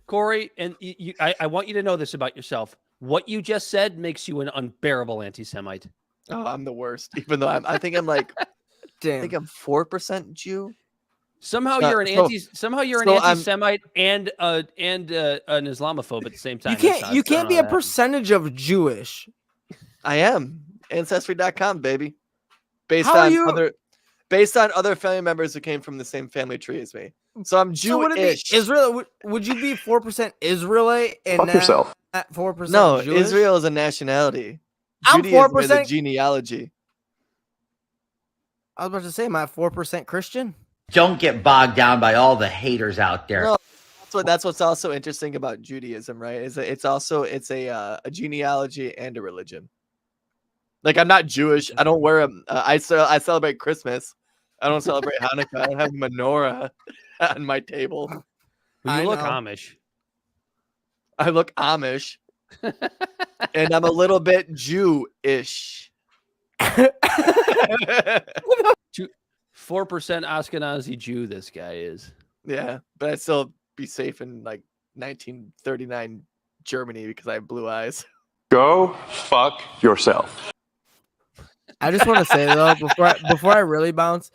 Corey, and I want you to know this about yourself. What you just said makes you an unbearable anti-Semite. oh, I'm the worst. Even though I think I'm like, I Damn. think I'm 4% Jew. Somehow So- you're an so- an so I'm- anti-Semite and an Islamophobe at the same time. You can't be a percentage of Jewish. I am Ancestry.com, baby. Based How are on you- other family members who came from the same family tree as me. So I'm So would it be Jewish. Israel? Would you be 4% Israelite and Fuck yourself. not 4%? No, Jewish? Israel is a nationality. I'm Judaism is a 4%. genealogy. I was about to say, am I 4% Christian? Don't get bogged down by all the haters out there. No, that's what's also interesting about Judaism, right? Is that it's a genealogy and a religion. Like I'm not Jewish. I don't wear I celebrate Christmas. I don't celebrate Hanukkah. I don't have a menorah on my table. Well, I you look know. Amish. I look Amish, and I'm a little bit Jew-ish. 4% Ashkenazi Jew. This guy is. Yeah, but I'd still be safe in like 1939 Germany because I have blue eyes. Go fuck yourself. I just want to say though, before I really bounce,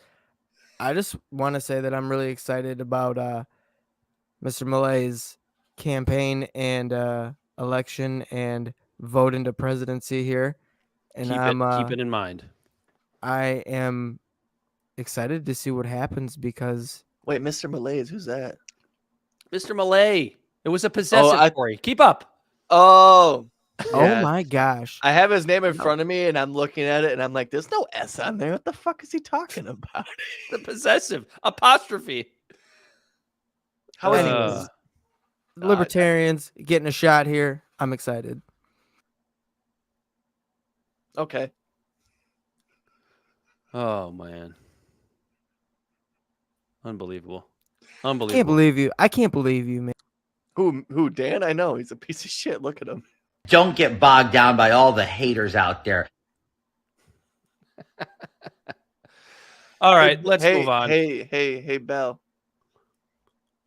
I just want to say that I'm really excited about Mr. Milei's campaign and election and vote into presidency here, and Keep it in mind. I am excited to see what happens because Wait, Mr. Malays, who's that? Mr. Milei. It was a possessive story. Keep up. Oh, yeah. oh my gosh, I have his name in front of me, and I'm looking at it, and I'm like, "There's no S on there. What the fuck is he talking about?" The possessive apostrophe. How is Uh, libertarians getting a shot here. I'm excited. okay? Oh man. Unbelievable. I can't Unbelievable. believe you. I can't believe you, man. Who? Dan? I know he's a piece of shit. Look at him. Don't get bogged down by all the haters out there. All right, let's Hey, move on. Hey, Bell.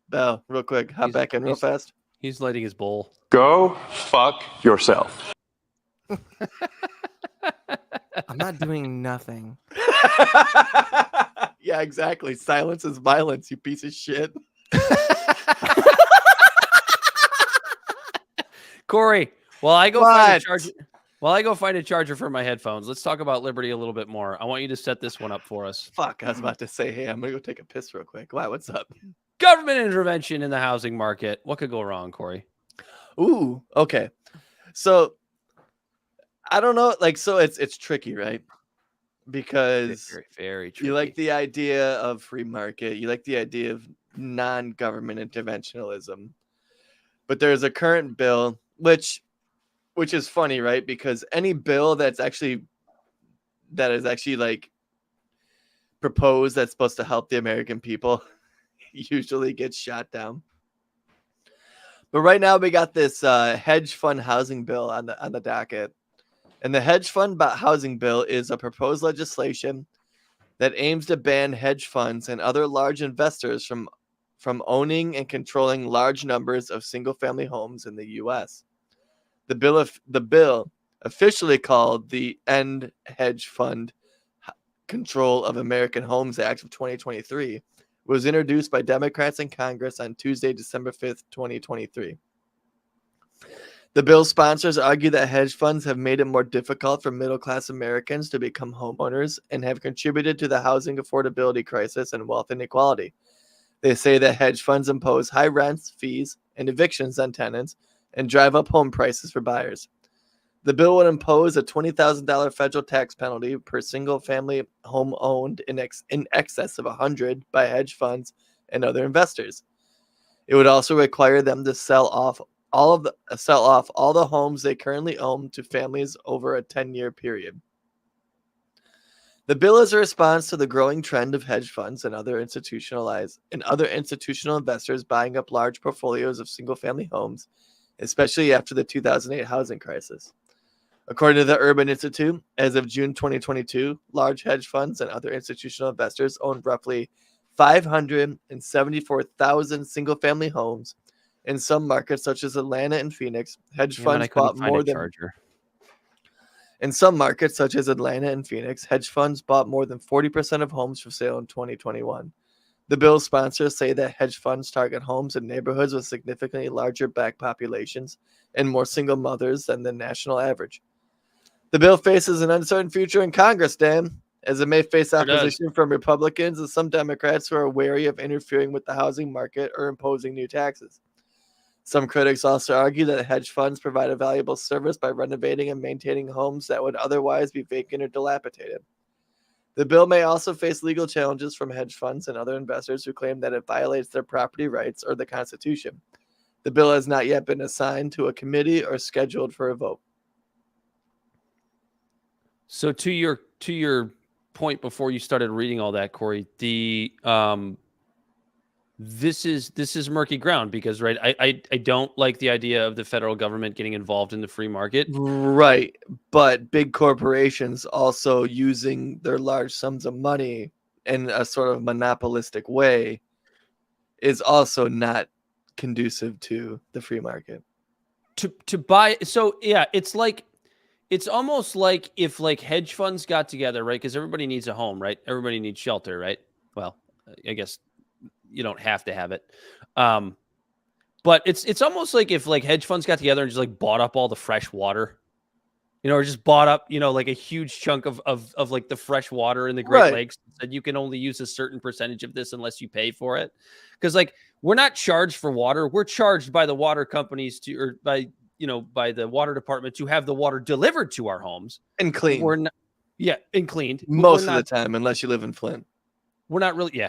Bell, real quick, hop back in real fast. He's lighting his bowl. Go fuck yourself. I'm not doing nothing. Yeah, exactly. Silence is violence, you piece of shit. Corey, while I go find a charger for my headphones, let's talk about Liberty a little bit more. I want you to set this one up for us. Fuck, I was about to say, hey, I'm gonna go take a piss real quick. Wow, what's up? Government intervention in the housing market. What could go wrong, Corey? Ooh, okay. So I don't know, like, so it's tricky, right? Because Very, very tricky. you like the idea of free market, you like the idea of non-government interventionism, but there's a current bill which is funny, right? Because any bill that is actually like proposed that's supposed to help the American people usually gets shot down. But right now we got this hedge fund housing bill on the docket. And the hedge fund housing bill is a proposed legislation that aims to ban hedge funds and other large investors from owning and controlling large numbers of single-family homes in the U.S. The bill, officially called the End Hedge Fund Control of American Homes Act of 2023, was introduced by Democrats in Congress on Tuesday, December 5th, 2023. The bill's sponsors argue that hedge funds have made it more difficult for middle-class Americans to become homeowners and have contributed to the housing affordability crisis and wealth inequality. They say that hedge funds impose high rents, fees, and evictions on tenants and drive up home prices for buyers. The bill would impose a $20,000 federal tax penalty per single-family home owned in excess of 100 by hedge funds and other investors. It would also require them to sell off all the homes they currently own to families over a 10-year period. The bill is a response to the growing trend of hedge funds and other institutional investors buying up large portfolios of single-family homes, especially after the 2008 housing crisis. According to the Urban Institute, as of June 2022, large hedge funds and other institutional investors owned roughly 574,000 single-family homes. In some markets, such as Atlanta and Phoenix, hedge funds bought more than 40% of homes for sale in 2021. The bill's sponsors say that hedge funds target homes in neighborhoods with significantly larger black populations and more single mothers than the national average. The bill faces an uncertain future in Congress, Dan, as it may face opposition from Republicans and some Democrats who are wary of interfering with the housing market or imposing new taxes. Some critics also argue that hedge funds provide a valuable service by renovating and maintaining homes that would otherwise be vacant or dilapidated. The bill may also face legal challenges from hedge funds and other investors who claim that it violates their property rights or the Constitution. The bill has not yet been assigned to a committee or scheduled for a vote. So to your point before you started reading all that, Corey, this is murky ground because, right, I don't like the idea of the federal government getting involved in the free market. Right. But big corporations also using their large sums of money in a sort of monopolistic way is also not conducive to the free market. To buy, so yeah, it's almost like if like hedge funds got together, right? Because everybody needs a home, right? Everybody needs shelter, right? Well, I guess you don't have to have it. But it's almost like if like hedge funds got together and just like bought up all the fresh water, or just bought up, like a huge chunk of like the fresh water in the Great Lakes, and said you can only use a certain percentage of this unless you pay for it. Because like we're not charged for water. We're charged by the water companies by the water department to have the water delivered to our homes and clean. And cleaned most of the time, unless you live in Flint. We're not really,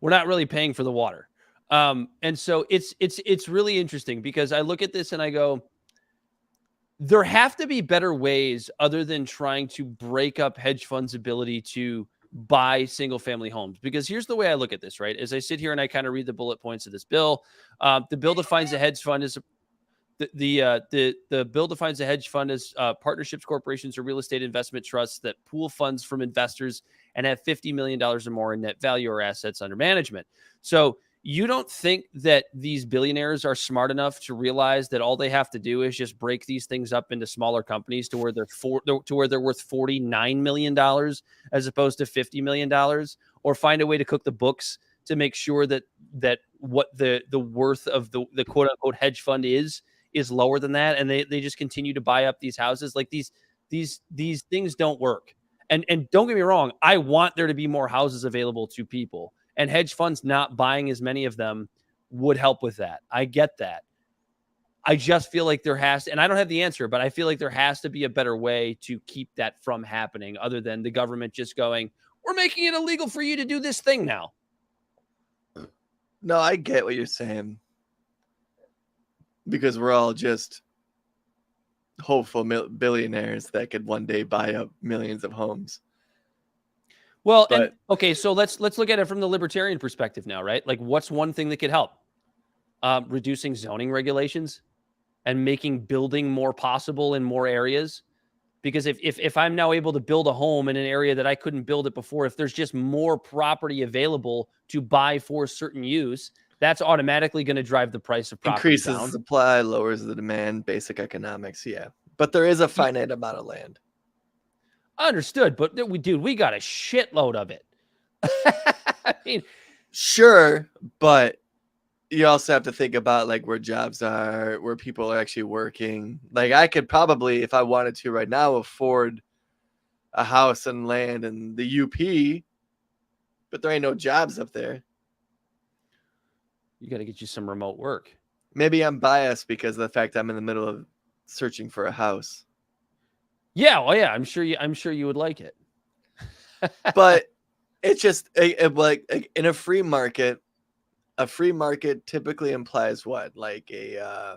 we're not really paying for the water. And so it's really interesting because I look at this and I go, there have to be better ways other than trying to break up hedge funds' ability to buy single family homes. Because here's the way I look at this, right? As I sit here and I kind of read the bullet points of this bill, the bill defines a hedge fund as the bill defines a hedge fund as partnerships, corporations, or real estate investment trusts that pool funds from investors and have $50 million or more in net value or assets under management. So you don't think that these billionaires are smart enough to realize that all they have to do is just break these things up into smaller companies to where they're worth $49 million as opposed to $50 million, or find a way to cook the books to make sure that what the worth of the quote unquote hedge fund is is lower than that, and they just continue to buy up these houses. Like these things don't work. And don't get me wrong, I want there to be more houses available to people, and hedge funds not buying as many of them would help with that. I get that. I just feel like there has to, and I don't have the answer, but I feel like there has to be a better way to keep that from happening other than the government just going, we're making it illegal for you to do this thing now. No, I get what you're saying. Because we're all just hopeful billionaires that could one day buy up millions of homes. Well, and okay, so let's look at it from the libertarian perspective now, right? Like, what's one thing that could help? Reducing zoning regulations and making building more possible in more areas. Because if I'm now able to build a home in an area that I couldn't build it before, if there's just more property available to buy for certain use, that's automatically going to drive the price of property increases down. Supply, lowers the demand, basic economics. Yeah. But there is a finite amount of land. Understood. But we got a shitload of it. I mean, sure. But you also have to think about like where jobs are, where people are actually working. Like I could probably, if I wanted to right now, afford a house and land in the UP, but there ain't no jobs up there. You got to get you some remote work. Maybe I'm biased because of the fact I'm in the middle of searching for a house. Yeah, well, yeah, I'm sure you would like it. But it's just like in a free market typically implies what? Like a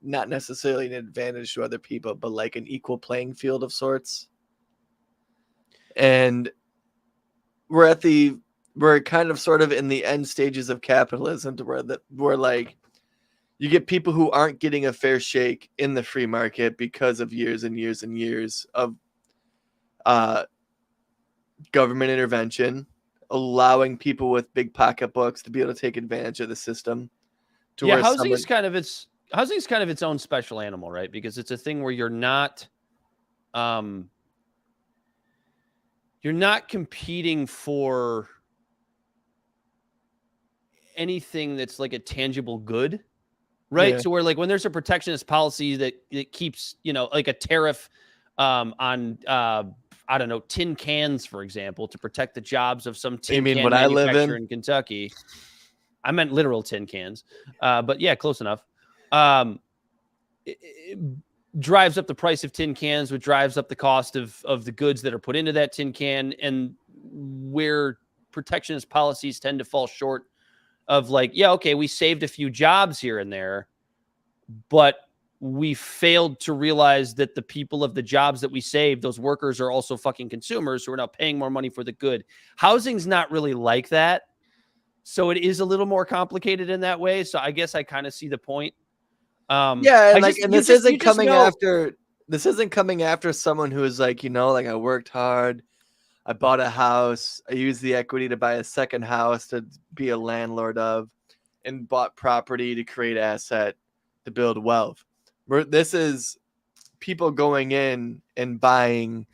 not necessarily an advantage to other people, but like an equal playing field of sorts. And we're kind of sort of in the end stages of capitalism to where like you get people who aren't getting a fair shake in the free market because of years and years and years of government intervention, allowing people with big pocketbooks to be able to take advantage of the system. Housing is kind of its own special animal, right? Because it's a thing where you're not competing for anything that's like a tangible good, right? Yeah. So where like when there's a protectionist policy that it keeps, like a tariff on I don't know, tin cans, for example, to protect the jobs of some tin can manufacturer in Kentucky. I meant literal tin cans, but yeah, close enough. It drives up the price of tin cans, which drives up the cost of the goods that are put into that tin can, and where protectionist policies tend to fall short of like, yeah, okay, we saved a few jobs here and there, but we failed to realize that the people of the jobs that we saved, those workers are also fucking consumers who are now paying more money for the good. Housing's not really like that. So it is a little more complicated in that way. So I guess I kind of see the point. This isn't coming after someone who is like, like I worked hard. I bought a house. I used the equity to buy a second house to be a landlord of, and bought property to create asset to build wealth. This is people going in and buying,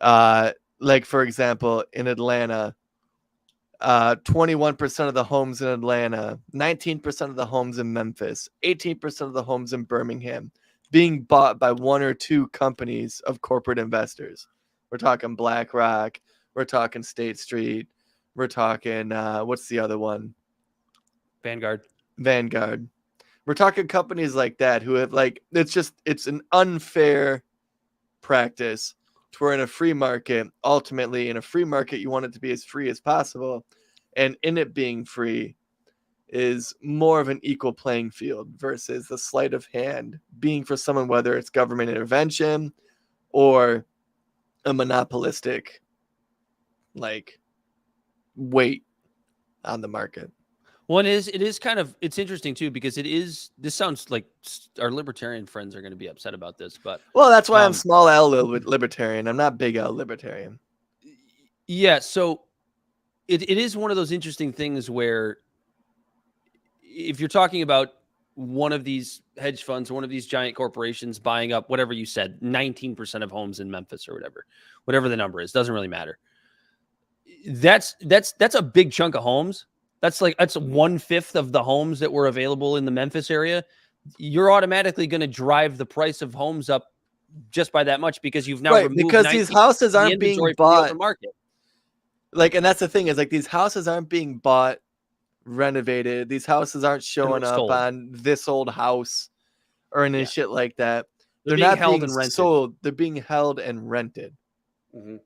like, for example, in Atlanta, 21% of the homes in Atlanta, 19% of the homes in Memphis, 18% of the homes in Birmingham being bought by one or two companies of corporate investors. We're talking BlackRock. We're talking State Street. We're talking, what's the other one? Vanguard. We're talking companies like that who have it's an unfair practice to where in a free market, ultimately in a free market, you want it to be as free as possible. And in it being free is more of an equal playing field versus the sleight of hand being for someone, whether it's government intervention or a monopolistic weight on the market. Well, it is kind of, it's interesting too, because this sounds like our libertarian friends are going to be upset about this, but that's why I'm small L libertarian. I'm not big L libertarian. Yeah. So it is one of those interesting things where if you're talking about one of these hedge funds, one of these giant corporations buying up whatever you said, 19% of homes in Memphis or whatever the number is, doesn't really matter. That's a big chunk of homes. That's 1/5 of the homes that were available in the Memphis area. you're automatically going to drive the price of homes up just by that much because you've now removed because these houses aren't being bought. Market. Like, and that's the thing is like these houses aren't being bought, renovated. These houses aren't showing up on This Old House or any shit like that. They're not held being and rented. sold. They're being held and rented. Mm-hmm.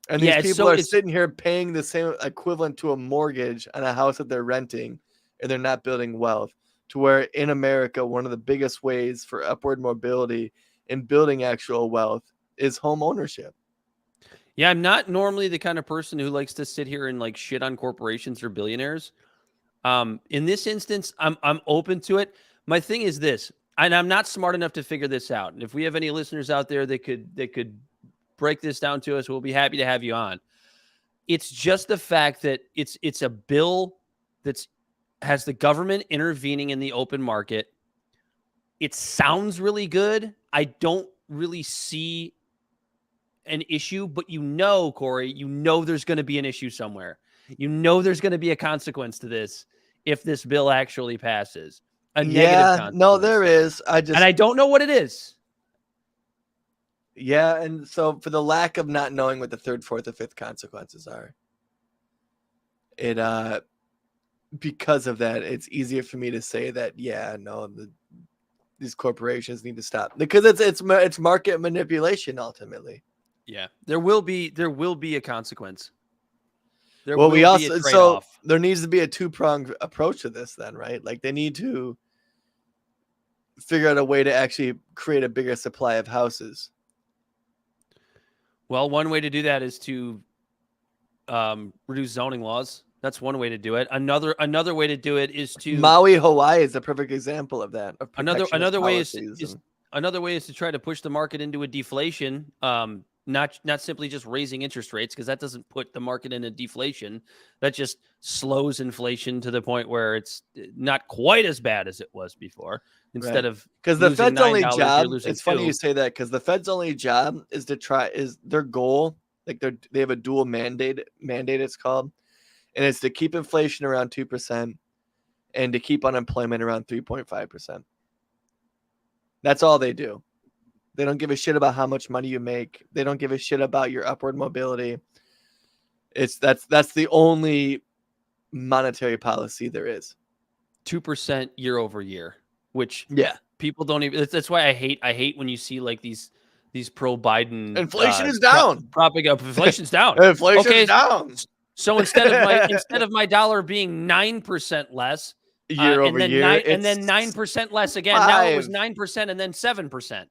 And these people are sitting here paying the same equivalent to a mortgage on a house that they're renting, and they're not building wealth. To where in America, one of the biggest ways for upward mobility and building actual wealth is home ownership. Yeah, I'm not normally the kind of person who likes to sit here and like shit on corporations or billionaires. In this instance, I'm open to it. My thing is this, and I'm not smart enough to figure this out. And if we have any listeners out there that could break this down to us, we'll be happy to have you on. It's just the fact that it's a bill that's has the government intervening in the open market. It sounds really good. I don't really see an issue, but Corey, there's going to be an issue somewhere. There's going to be a consequence to this if this bill actually passes. A negative consequence. No, there is. And I don't know what it is. Yeah, and so for the lack of not knowing what the third, fourth, or fifth consequences are, because of that, it's easier for me to say that these corporations need to stop because it's market manipulation ultimately. Yeah, there will be a consequence. There needs to be a two-pronged approach to this then, right? Like they need to figure out a way to actually create a bigger supply of houses. Well, one way to do that is to reduce zoning laws. That's one way to do it. Another way to do it is to Maui, Hawaii is a perfect example of that. Another way is to try to push the market into a deflation. Not simply just raising interest rates, because that doesn't put the market in a deflation. That just slows inflation to the point where it's not quite as bad as it was before. Instead of because the Fed's only job, it's funny you say that because the Fed's only job is their goal, like they have a dual mandate it's called, and it's to keep inflation around 2% and to keep unemployment around 3.5%. That's all they do. They don't give a shit about how much money you make. They don't give a shit about your upward mobility. That's the only monetary policy there is. 2% year over year, which people don't even. That's why I hate when you see like these pro Biden inflation is down. Propping up inflation's down. Inflation's down. So instead of my dollar being 9% less year over year, and then 9% less again. Now it was 9% and then 7%.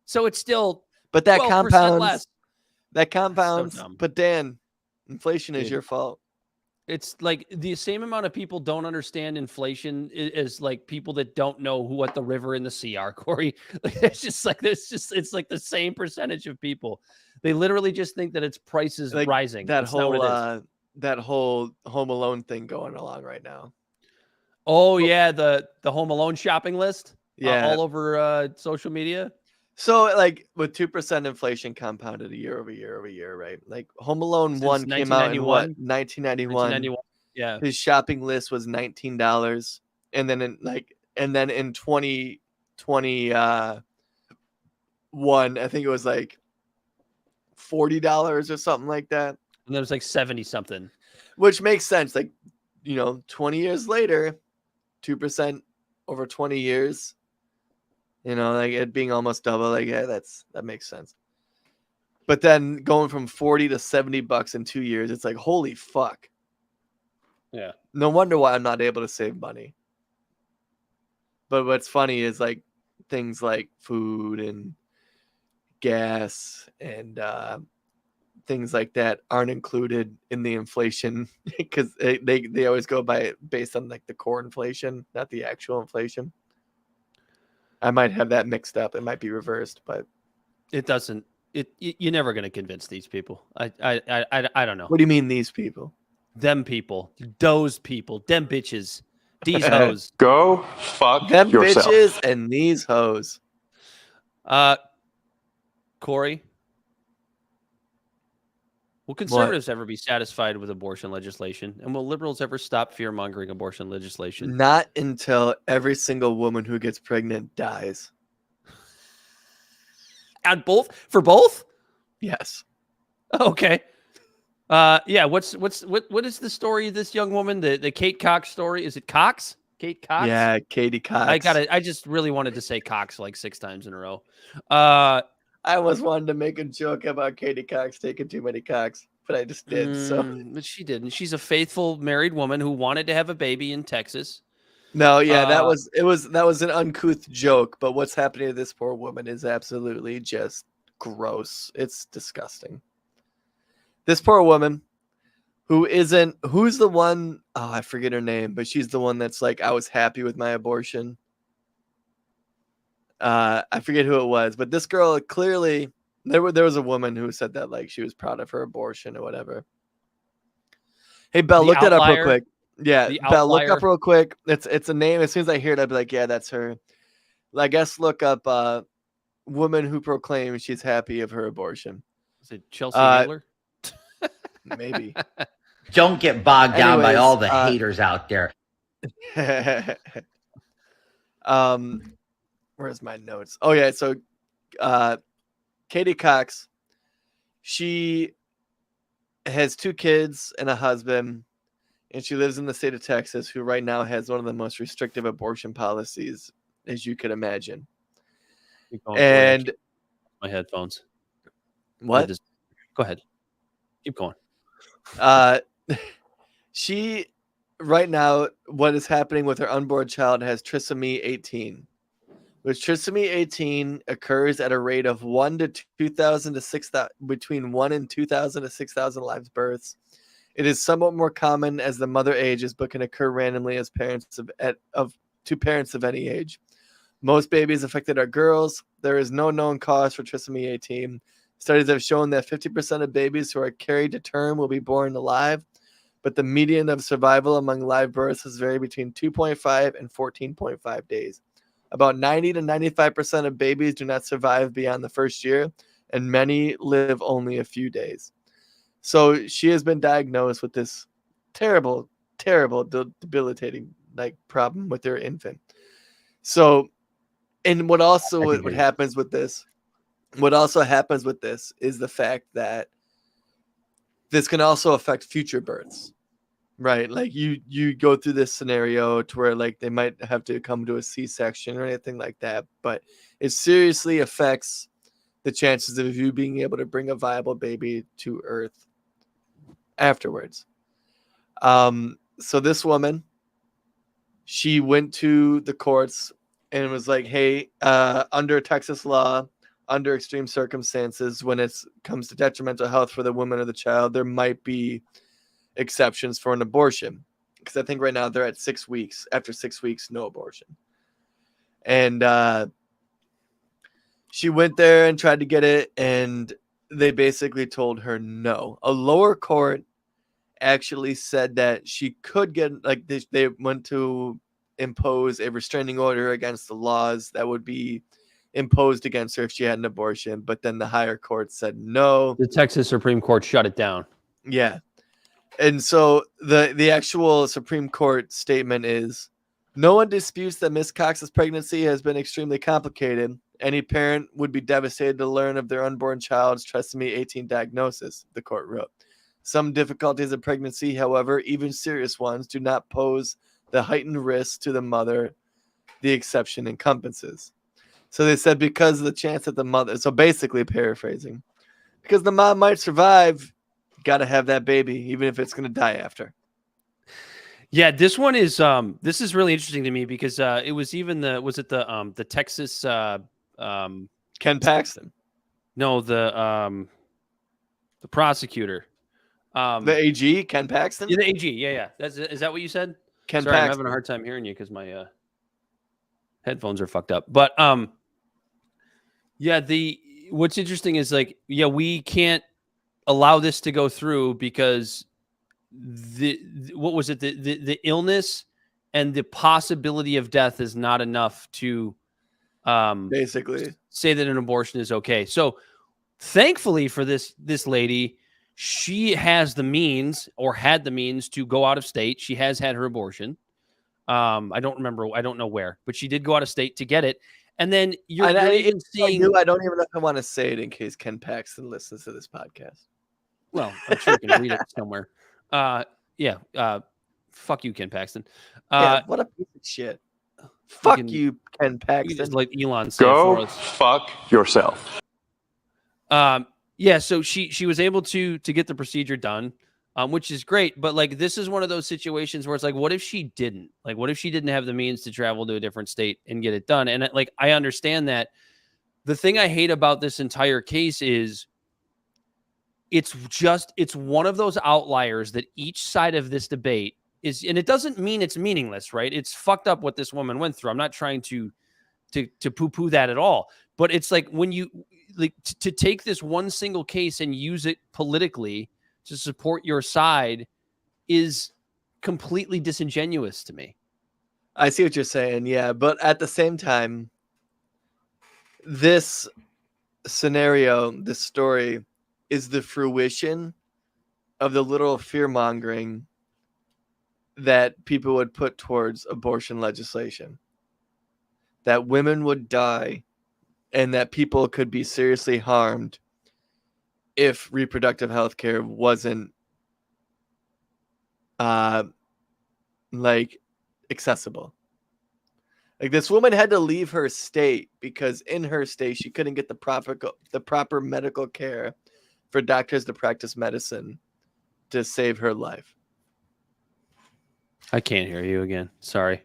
So it's still, but that compounds. Less. That compounds. So but Dan, inflation is your fault. It's like the same amount of people don't understand inflation is like people that don't know what the river and the sea are, Corey. It's like the same percentage of people. They literally just think that it's prices rising. That whole Home Alone thing going along right now. Oh yeah, the Home Alone shopping list. All over social media. So, like, with 2% inflation compounded year over year, right? Like, Home Alone 1 came out in what? 1991. Yeah. His shopping list was $19. And then in 2021, I think it was like $40 or something like that. And then it was like 70 something. Which makes sense. Like, 20 years later, 2% over 20 years. Like it being almost double, like that makes sense. But then going from $40 to $70 in 2 years, it's like holy fuck. Yeah. No wonder why I'm not able to save money. But what's funny is like things like food and gas and things like that aren't included in the inflation because they always go based on like the core inflation, not the actual inflation. I might have that mixed up. It might be reversed, but it doesn't. You're never going to convince these people. I don't know. What do you mean these people? Them people, those people, them bitches, these hoes. Go fuck them yourself. Bitches and these hoes. Corey, Will conservatives ever be satisfied with abortion legislation? And will liberals ever stop fear-mongering abortion legislation? Not until every single woman who gets pregnant dies. For both? Yes. Okay. Yeah. What is the story of this young woman? The Kate Cox story? Is it Cox? Kate Cox? Yeah, Katie Cox. I just really wanted to say Cox like 6 times in a row. I almost wanted to make a joke about Katie Cox taking too many cocks, but I just did. But she didn't. She's a faithful married woman who wanted to have a baby in Texas. No, yeah, that was an uncouth joke. But what's happening to this poor woman is absolutely just gross. It's disgusting. This poor woman, who's the one? Oh, I forget her name, but she's the one that's like, I was happy with my abortion. I forget who it was, but this girl clearly there was a woman who said that like she was proud of her abortion or whatever. Hey Belle, look that up real quick. Yeah, Belle, look up real quick. It's a name. As soon as I hear it, I'd be like, yeah, that's her. I guess look up woman who proclaims she's happy of her abortion. Is it Chelsea Handler? Maybe. Don't get bogged down by all the haters out there. Where's my notes? Oh yeah, so Katie Cox, she has 2 kids and a husband, and she lives in the state of Texas, who right now has one of the most restrictive abortion policies as you could imagine. And my headphones. What? Go ahead. Keep going. She right now, what is happening with her unborn child has trisomy 18. Which trisomy 18 occurs at a rate of 1 to 2,000 to 6,000, between 1 and 2,000 to 6,000 live births. It is somewhat more common as the mother ages, but can occur randomly as parents to parents of any age. Most babies affected are girls. There is no known cause for trisomy 18. Studies have shown that 50% of babies who are carried to term will be born alive, but the median of survival among live births is vary between 2.5 and 14.5 days. About 90 to 95% of babies do not survive beyond the first year, and many live only a few days. So she has been diagnosed with this terrible, terrible, debilitating problem with her infant. So, and what happens with this is the fact that this can also affect future births. Right, like you go through this scenario to where like they might have to come to a C-section or anything like that, but it seriously affects the chances of you being able to bring a viable baby to Earth afterwards. So this woman, she went to the courts and was like, hey, under Texas law, under extreme circumstances, when it comes to detrimental health for the woman or the child, there might be exceptions for an abortion, because I think right now they're at 6 weeks. After 6 weeks, no abortion. And she went there and tried to get it, and they basically told her no. A lower court actually said that she could get, like, they went to impose a restraining order against the laws that would be imposed against her if she had an abortion, but then the higher court said no. The Texas Supreme Court shut it down. Yeah. And so the actual Supreme Court statement is, no one disputes that Ms. Cox's pregnancy has been extremely complicated. Any parent would be devastated to learn of their unborn child's trisomy 18 diagnosis, the court wrote. Some difficulties of pregnancy, however, even serious ones, do not pose the heightened risk to the mother the exception encompasses. So they said because of the chance that the mother, so basically paraphrasing, because the mom might survive, got to have that baby, even if it's going to die after. Yeah, this one is this is really interesting to me because it was even the Texas Ken Paxton? No, the prosecutor. The AG, Ken Paxton? Yeah, the AG, yeah. Is that what you said? Ken Sorry, Paxton. I'm having a hard time hearing you because my headphones are fucked up. But yeah, what's interesting is we can't allow this to go through because the illness and the possibility of death is not enough to basically say that an abortion is okay. So thankfully for this lady, she has the means or had the means to go out of state. She has had her abortion. I don't know where, but she did go out of state to get it. And then you're even seeing. I don't even know if I want to say it in case Ken Paxton listens to this podcast. Well, I'm sure you can read it somewhere. Fuck you, Ken Paxton. What a piece of shit. Fuck you, Ken Paxton. Just like Elon said Go for us. fuck yourself. So she was able to get the procedure done, which is great. But like, this is one of those situations where it's like, what if she didn't? Like, what if she didn't have the means to travel to a different state and get it done? And like, I understand that. The thing I hate about this entire case is it's one of those outliers that each side of this debate is, and it doesn't mean it's meaningless, right? It's fucked up what this woman went through. I'm not trying to poo-poo that at all. But it's like when you like to take this one single case and use it politically to support your side is completely disingenuous to me. I see what you're saying, yeah. But at the same time, this scenario, this story, is the fruition of the literal fear-mongering that people would put towards abortion legislation. That women would die and that people could be seriously harmed if reproductive health care wasn't accessible. Like, this woman had to leave her state because in her state she couldn't get the proper medical care for doctors to practice medicine to save her life. I can't hear you again. Sorry.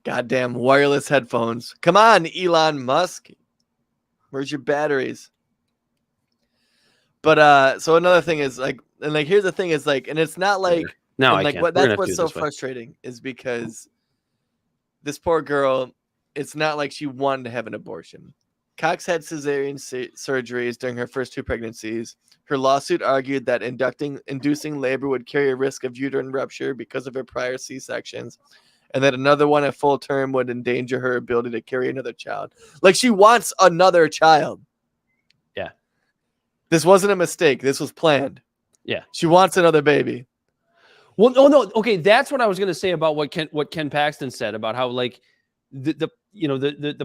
Goddamn wireless headphones. Come on, Elon Musk. Where's your batteries? But so another thing is here's the thing is and it's not like no, and, I can't. That's what's so frustrating is because this poor girl, it's not like she wanted to have an abortion. Cox had cesarean surgeries during her first 2 pregnancies. Her lawsuit argued that inducing labor would carry a risk of uterine rupture because of her prior C-sections, and that another one at full term would endanger her ability to carry another child. Like, she wants another child. Yeah. This wasn't a mistake. This was planned. Yeah. She wants another baby. Well, no. Okay, that's what I was going to say about what Ken Paxton said about how like the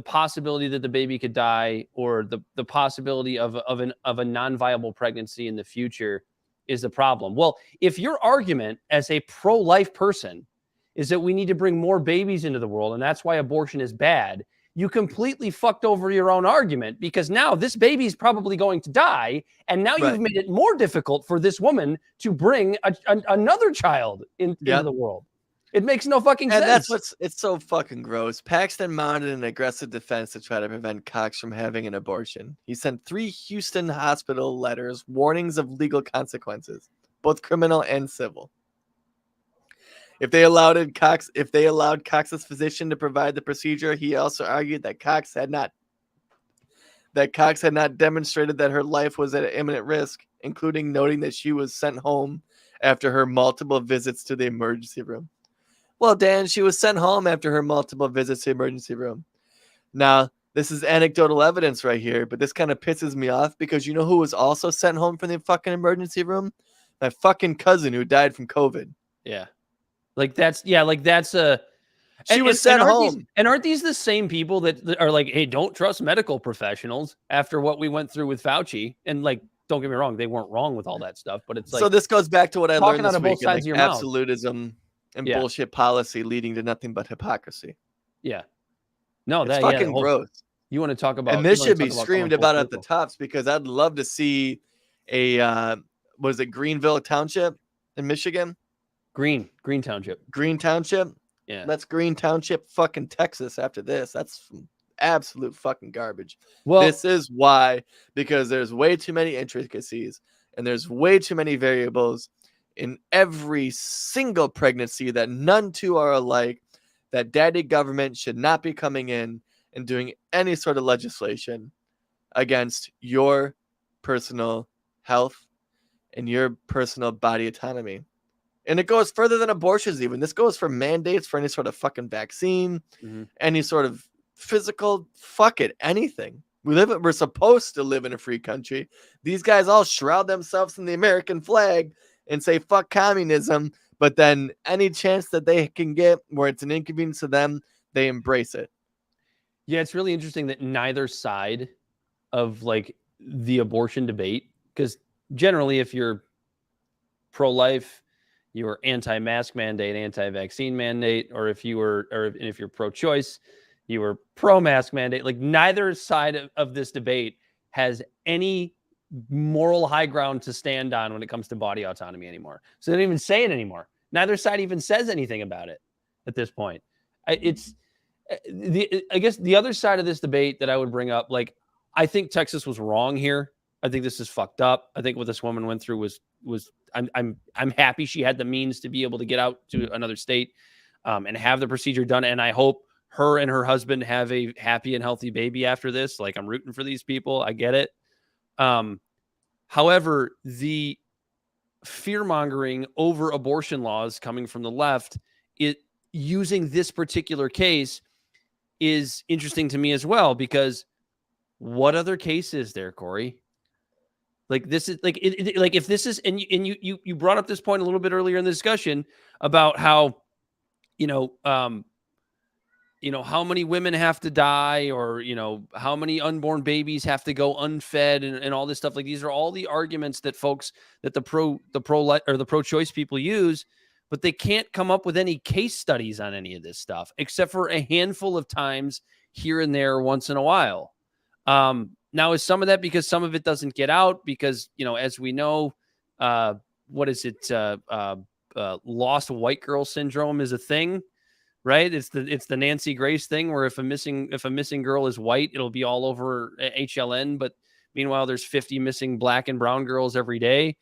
possibility that the baby could die or the possibility of a non-viable pregnancy in the future is the problem. Well, if your argument as a pro-life person is that we need to bring more babies into the world and that's why abortion is bad, you completely fucked over your own argument because now this baby's probably going to die and now you've made it more difficult for this woman to bring another child into the world. It makes no fucking sense. And that's it's so fucking gross. Paxton mounted an aggressive defense to try to prevent Cox from having an abortion. He sent 3 Houston hospital letters, warnings of legal consequences, both criminal and civil. If they allowed Cox's physician to provide the procedure, he also argued that Cox had not demonstrated that her life was at imminent risk, including noting that she was sent home after her multiple visits to the emergency room. Well, Dan, she was sent home after her multiple visits to the emergency room. Now, this is anecdotal evidence right here, but this kind of pisses me off because you know who was also sent home from the fucking emergency room? My fucking cousin who died from COVID. Yeah. She was sent home. Aren't these the same people that are like, hey, don't trust medical professionals after what we went through with Fauci? And like, don't get me wrong, they weren't wrong with all that stuff, but it's like. So this goes back to what I learned this week in like absolutism and bullshit policy leading to nothing but hypocrisy. Yeah. No, that's fucking gross. You want to talk about. And this should be screamed about at the tops because I'd love to see was it Greenville Township in Michigan? Green Township. Green Township? Yeah. That's Green Township fucking Texas after this. That's absolute fucking garbage. Well, this is why, because there's way too many intricacies and there's way too many variables in every single pregnancy that none two are alike, that daddy government should not be coming in and doing any sort of legislation against your personal health and your personal body autonomy. And it goes further than abortions even. This goes for mandates for any sort of fucking vaccine, any sort of physical, fuck it, anything. We're supposed to live in a free country. These guys all shroud themselves in the American flag and say fuck communism, but then any chance that they can get where it's an inconvenience to them, they embrace it. Yeah, it's really interesting that neither side of like the abortion debate, because generally if you're pro-life, you're anti-mask mandate, anti-vaccine mandate, or if you're pro-choice, you were pro-mask mandate. Like neither side of this debate has any moral high ground to stand on when it comes to body autonomy anymore. So they don't even say it anymore. Neither side even says anything about it at this point. I guess the other side of this debate that I would bring up, like, I think Texas was wrong here. I think this is fucked up. I think what this woman went through was I'm happy she had the means to be able to get out to another state and have the procedure done. And I hope her and her husband have a happy and healthy baby after this. Like, I'm rooting for these people. I get it. However, the fear-mongering over abortion laws coming from the left, using this particular case is interesting to me as well, because what other case is there, Corey? Like, this is like, like if this is, and you brought up this point a little bit earlier in the discussion about how, how many women have to die, or, how many unborn babies have to go unfed, and all this stuff. Like, these are all the arguments that the pro-choice people use, but they can't come up with any case studies on any of this stuff, except for a handful of times here and there once in a while. Now, is some of that because some of it doesn't get out? Because, as we know, what is it? Lost white girl syndrome is a thing, right? It's the Nancy Grace thing, where if a missing girl is white, it'll be all over HLN. But meanwhile, there's 50 missing black and brown girls every day.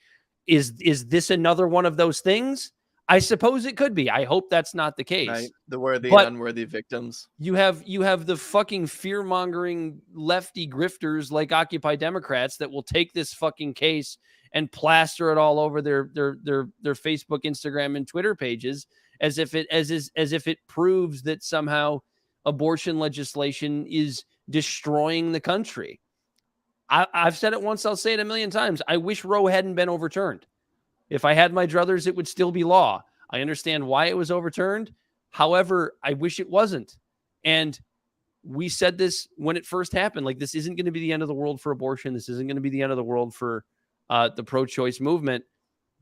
Is this another one of those things? I suppose it could be. I hope that's not the case. Right. The worthy and unworthy victims. You have the fucking fear-mongering lefty grifters like Occupy Democrats that will take this fucking case and plaster it all over their Facebook, Instagram, and Twitter pages as if it proves that somehow abortion legislation is destroying the country. I've said it once, I'll say it a million times. I wish Roe hadn't been overturned. If I had my druthers, it would still be law. I understand why it was overturned. However, I wish it wasn't. And we said this when it first happened. Like, this isn't going to be the end of the world for abortion. This isn't going to be the end of the world for the pro-choice movement.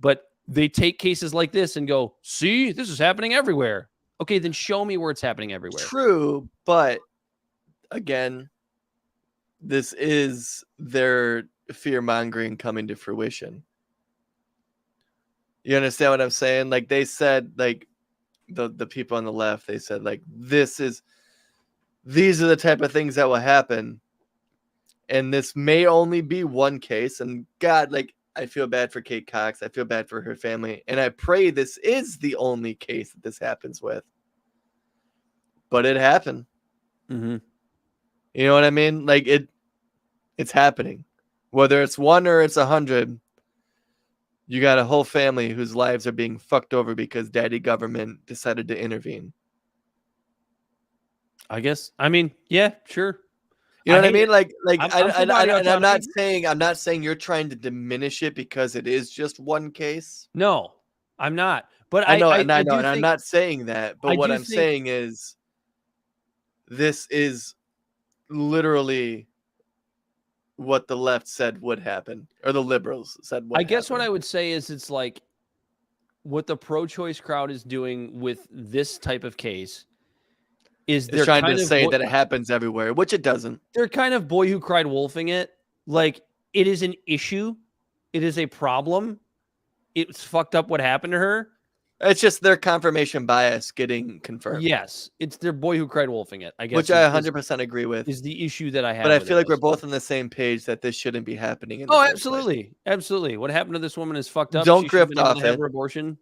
But they take cases like this and go, see, this is happening everywhere. Okay, then show me where it's happening everywhere. True, but again, this is their fear-mongering coming to fruition. You understand what I'm saying? Like, they said, like, the people on the left, they said, like, these are the type of things that will happen. And this may only be one case. And God, like, I feel bad for Kate Cox. I feel bad for her family. And I pray this is the only case that this happens with. But it happened. Mm-hmm. You know what I mean? Like, it's happening. Whether it's 1 or it's 100. You got a whole family whose lives are being fucked over because daddy government decided to intervene. I guess. I mean, yeah, sure. You know what I mean? Like, I'm not saying you're trying to diminish it because it is just one case. No, I'm not. But I know, and I'm not saying that. But what I'm saying is, this is literally what the left said would happen, or the liberals said would happen. I guess what I would say is, it's like what the pro-choice crowd is doing with this type of case is they're trying to say that it happens everywhere, which it doesn't. They're kind of boy who cried wolfing it. Like, it is an issue. It is a problem. It's fucked up what happened to her. It's just their confirmation bias getting confirmed. Yes, it's their boy who cried wolfing it, I guess. Which I 100% agree with. Is the issue that I have. But I feel like we're both on the same page that this shouldn't be happening. Oh, absolutely. Absolutely. What happened to this woman is fucked up. Don't grift off it. Her abortion.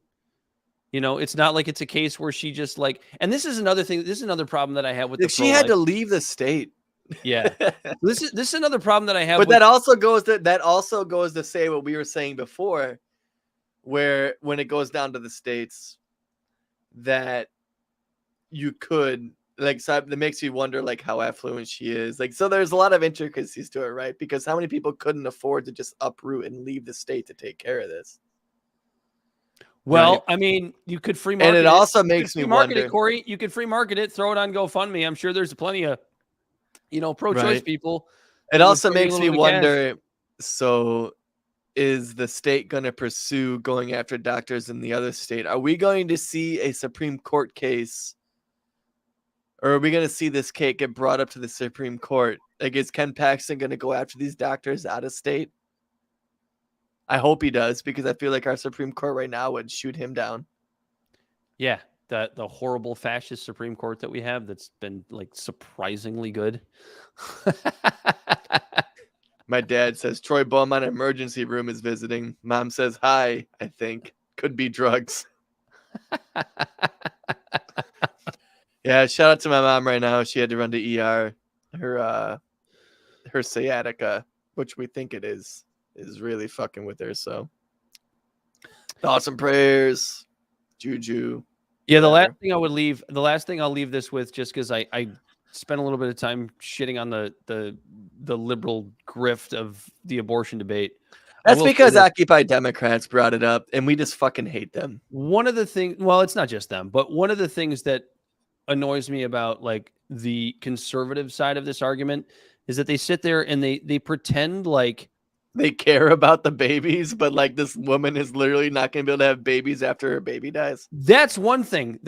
It's not like it's a case where she just like, and this is another thing. This is another problem that I have with she had to leave the state. Yeah. This is another problem that I have. But that also goes to say what we were saying before, where when it goes down to the states, that you could like, so that makes you wonder like how affluent she is. Like, so there's a lot of intricacies to it, right? Because how many people couldn't afford to just uproot and leave the state to take care of this? Well, Right. I mean, you could free market And it also makes me market wonder. it, Corey. You could free market it, throw it on GoFundMe. I'm sure there's plenty of, pro-choice Right. people. It who would also throw you a makes little me bit of cash. wonder, so is the state going to pursue going after doctors in the other state? Are we going to see a Supreme Court case, or are we going to see this case get brought up to the Supreme Court? Like, is Ken Paxton going to go after these doctors out of state? I hope he does, because I feel like our Supreme Court right now would shoot him down. Yeah, the horrible fascist Supreme Court that we have that's been like surprisingly good. My dad says Troy Beaumont emergency room is visiting. Mom says hi, I think. Could be drugs. Yeah, shout out to my mom right now. She had to run to ER. Her sciatica, which we think it is really fucking with her. So thoughts and prayers, Juju. Yeah, the whatever. last thing I'll leave this with, just because I spent a little bit of time shitting on the liberal grift of the abortion debate. That's because Occupy Democrats brought it up, and we just fucking hate them. One of the things, well, it's not just them, but one of the things that annoys me about like the conservative side of this argument is that they sit there and they pretend like they care about the babies, but like this woman is literally not going to be able to have babies after her baby dies. That's one thing.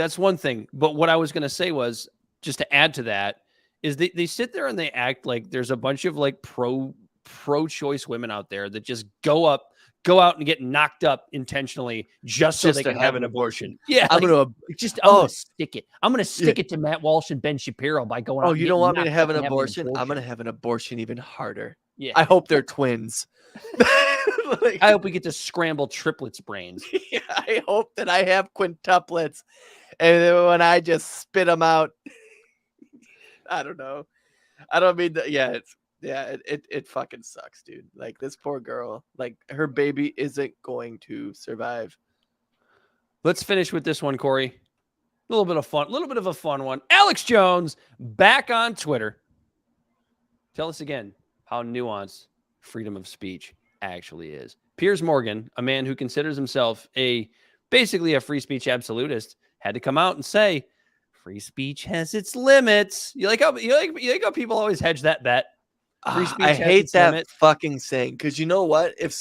But what I was going to say was, just to add to that, is they sit there and they act like there's a bunch of like pro-choice women out there that just go out and get knocked up intentionally just so they can have an abortion. Yeah, I'm gonna stick it. I'm gonna stick it to Matt Walsh and Ben Shapiro by going. Oh, you don't want me to have an abortion? I'm gonna have an abortion even harder. Yeah, I hope they're twins. Like, I hope we get to scramble triplets brains. Yeah, I hope that I have quintuplets, and then when I just spit them out, I don't know. I don't mean that. Yeah, it fucking sucks, dude. Like, this poor girl, like, her baby isn't going to survive. Let's finish with this one, Corey. A little bit of a fun one. Alex Jones back on Twitter. Tell us again how nuanced freedom of speech actually is. Piers Morgan, a man who considers himself basically a free speech absolutist, had to come out and say free speech has its limits. You like how people always hedge that bet? Free speech I hate that limit. fucking saying, because you know what? If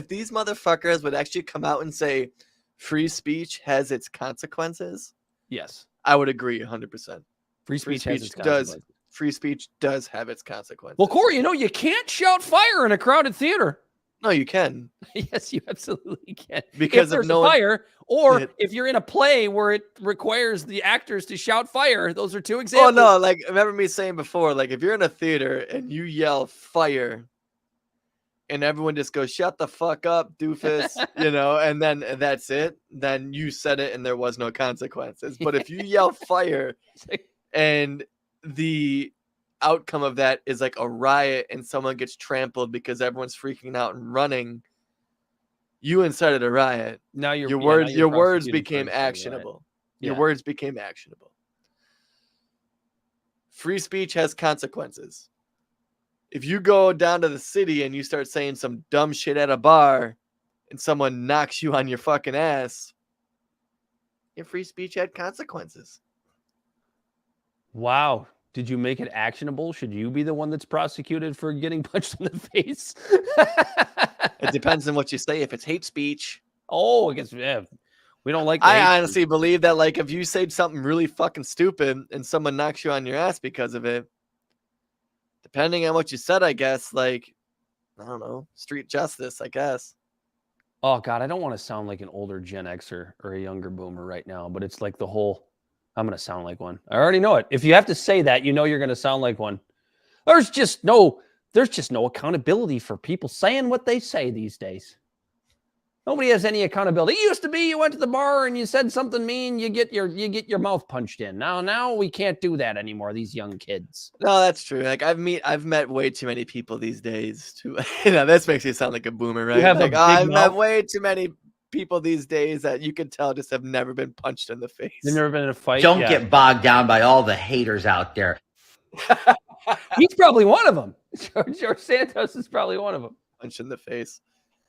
these motherfuckers would actually come out and say free speech has its consequences, yes, I would agree 100%. Free speech has its consequences. Free speech does have its consequences. Well, Corey, you can't shout fire in a crowded theater. No, you can. Yes, you absolutely can. Because if there's a fire, or if you're in a play where it requires the actors to shout fire, those are two examples. Oh, no, like, remember me saying before, like, if you're in a theater and you yell fire and everyone just goes, shut the fuck up, doofus, and then that's it, then you said it and there was no consequences. But if you yell fire and the outcome of that is like a riot and someone gets trampled because everyone's freaking out and running, you incited a riot. Now your words became actionable. Your words became actionable. Free speech has consequences. If you go down to the city and you start saying some dumb shit at a bar and someone knocks you on your fucking ass, your free speech had consequences. Wow. Did you make it actionable? Should you be the one that's prosecuted for getting punched in the face? It depends on what you say. If it's hate speech. Oh, I guess, yeah. We don't like I honestly believe that, like, if you say something really fucking stupid and someone knocks you on your ass because of it, depending on what you said, I guess, like, I don't know, street justice, I guess. Oh, God, I don't want to sound like an older Gen Xer or a younger boomer right now, but it's like the whole... I'm going to sound like one. I already know it. If you have to say that, you're going to sound like one. There's just no accountability for people saying what they say these days. Nobody has any accountability. It used to be you went to the bar and you said something mean, you get your mouth punched in. Now we can't do that anymore, these young kids. No, that's true. Like, I've met way too many people these days to this makes me sound like a boomer, right? Like, I've met way too many people these days that you can tell just have never been punched in the face. They've never been in a fight. Don't get bogged down by all the haters out there. He's probably one of them. George Santos is probably one of them. Punch in the face.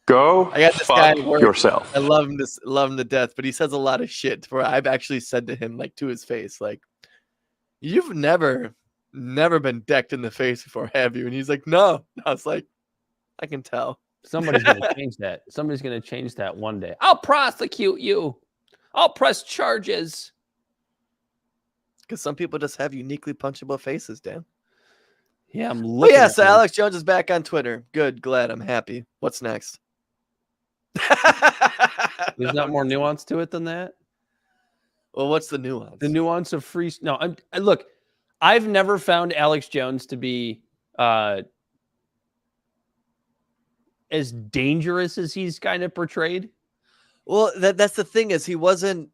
Go I got this guy fuck at work. yourself. I love him to death, but he says a lot of shit where I've actually said to him, like, to his face, like, you've never been decked in the face before, have you? And he's like, no. I was like, I can tell. Somebody's going to change that. Somebody's going to change that one day. I'll prosecute you. I'll press charges. Because some people just have uniquely punchable faces, Dan. Yeah, I'm Oh looking. yeah, at so him. Alex Jones is back on Twitter. Good, glad, I'm happy. What's next? There's not more nuance to it than that. Well, what's the nuance? The nuance of free. No, look. I've never found Alex Jones to be as dangerous as he's kind of portrayed. Well, that's the thing, is he wasn't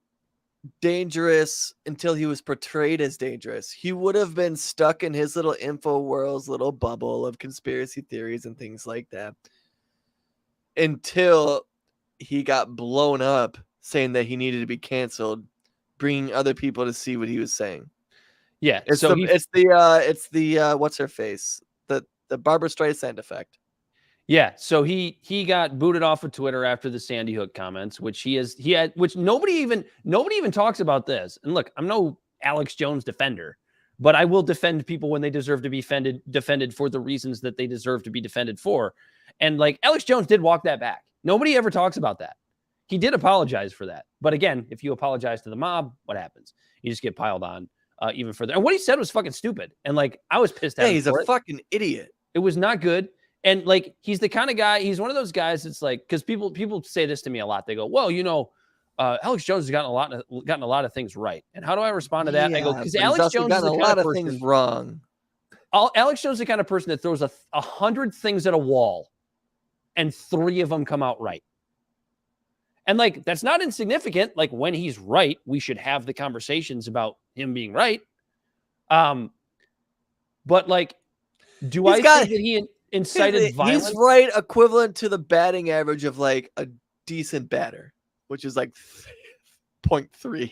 dangerous until he was portrayed as dangerous. He would have been stuck in his little InfoWorld's little bubble of conspiracy theories and things like that until he got blown up saying that he needed to be canceled, bringing other people to see what he was saying. Yeah, It's so the what's her face, the Barbara Streisand effect. Yeah, so he got booted off of Twitter after the Sandy Hook comments, which which nobody even talks about this. And look, I'm no Alex Jones defender, but I will defend people when they deserve to be defended for the reasons that they deserve to be defended for. And like Alex Jones did walk that back. Nobody ever talks about that. He did apologize for that. But again, if you apologize to the mob, what happens? You just get piled on even further. And what he said was fucking stupid. And like I was pissed at him. Hey, he's a fucking idiot. It was not good. And like, he's the kind of guy, he's one of those guys that's like, because people say this to me a lot. They go, well, Alex Jones has gotten a lot of things right. And how do I respond to that? Yeah, I go, because but Alex he's also Jones is the gotten a kind lot of of person, things wrong. Alex Jones is the kind of person that throws 100 things at a wall and 3 of them come out right. And like, that's not insignificant. Like when he's right, we should have the conversations about him being right. But like, think that he incited violence? He's right, equivalent to the batting average of like a decent batter, which is like 0.3.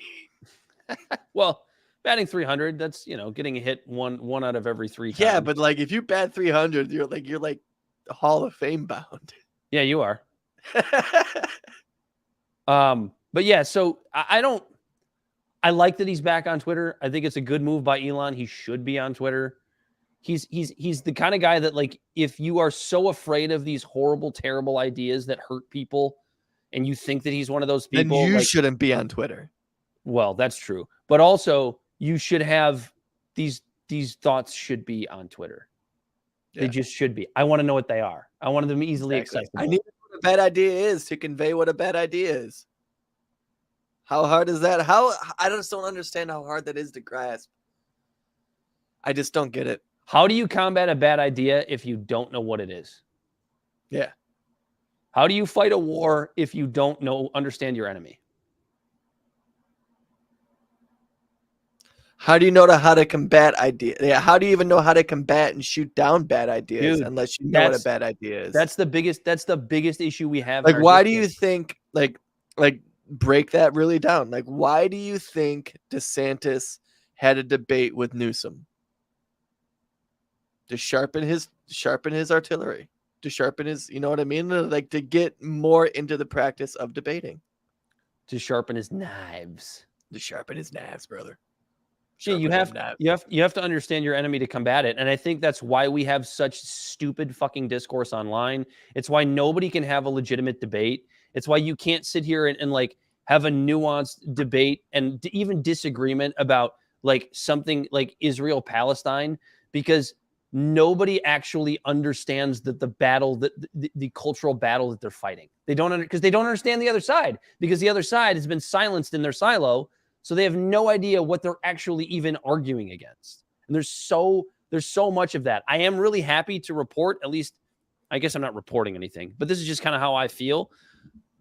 Well, batting 300, that's getting a hit one out of every 3 times. Yeah, but like if you bat 300, you're like Hall of Fame bound. Yeah, you are. But yeah, so I like that he's back on Twitter. I think it's a good move by Elon. He should be on Twitter. He's the kind of guy that, like, if you are so afraid of these horrible, terrible ideas that hurt people, and you think that he's one of those people, then you shouldn't be on Twitter. Well, that's true. But also, you should have these thoughts should be on Twitter. Yeah. They just should be. I want to know what they are. I want them easily accessible. I need to know what a bad idea is to convey what a bad idea is. How hard is that? I just don't understand how hard that is to grasp. I just don't get it. How do you combat a bad idea if you don't know what it is? Yeah. How do you fight a war if you don't understand your enemy? How do you know how to combat ideas? Yeah. How do you even know how to combat and shoot down bad ideas unless you know what a bad idea is? That's the biggest issue we have. Like, why do you think like break that really down? Like, why do you think DeSantis had a debate with Newsom? To sharpen his artillery, to sharpen his, you know what I mean? Like, to get more into the practice of debating. To sharpen his knives. To sharpen his knives, brother. Yeah, you have to understand your enemy to combat it. And I think that's why we have such stupid fucking discourse online. It's why nobody can have a legitimate debate. It's why you can't sit here and like have a nuanced debate and even disagreement about like something like Israel-Palestine, because nobody actually understands that the cultural battle that they're fighting. They don't understand the other side, because the other side has been silenced in their silo. So they have no idea what they're actually even arguing against. And there's so much of that. I am really happy to report, at least, I guess I'm not reporting anything, but this is just kind of how I feel.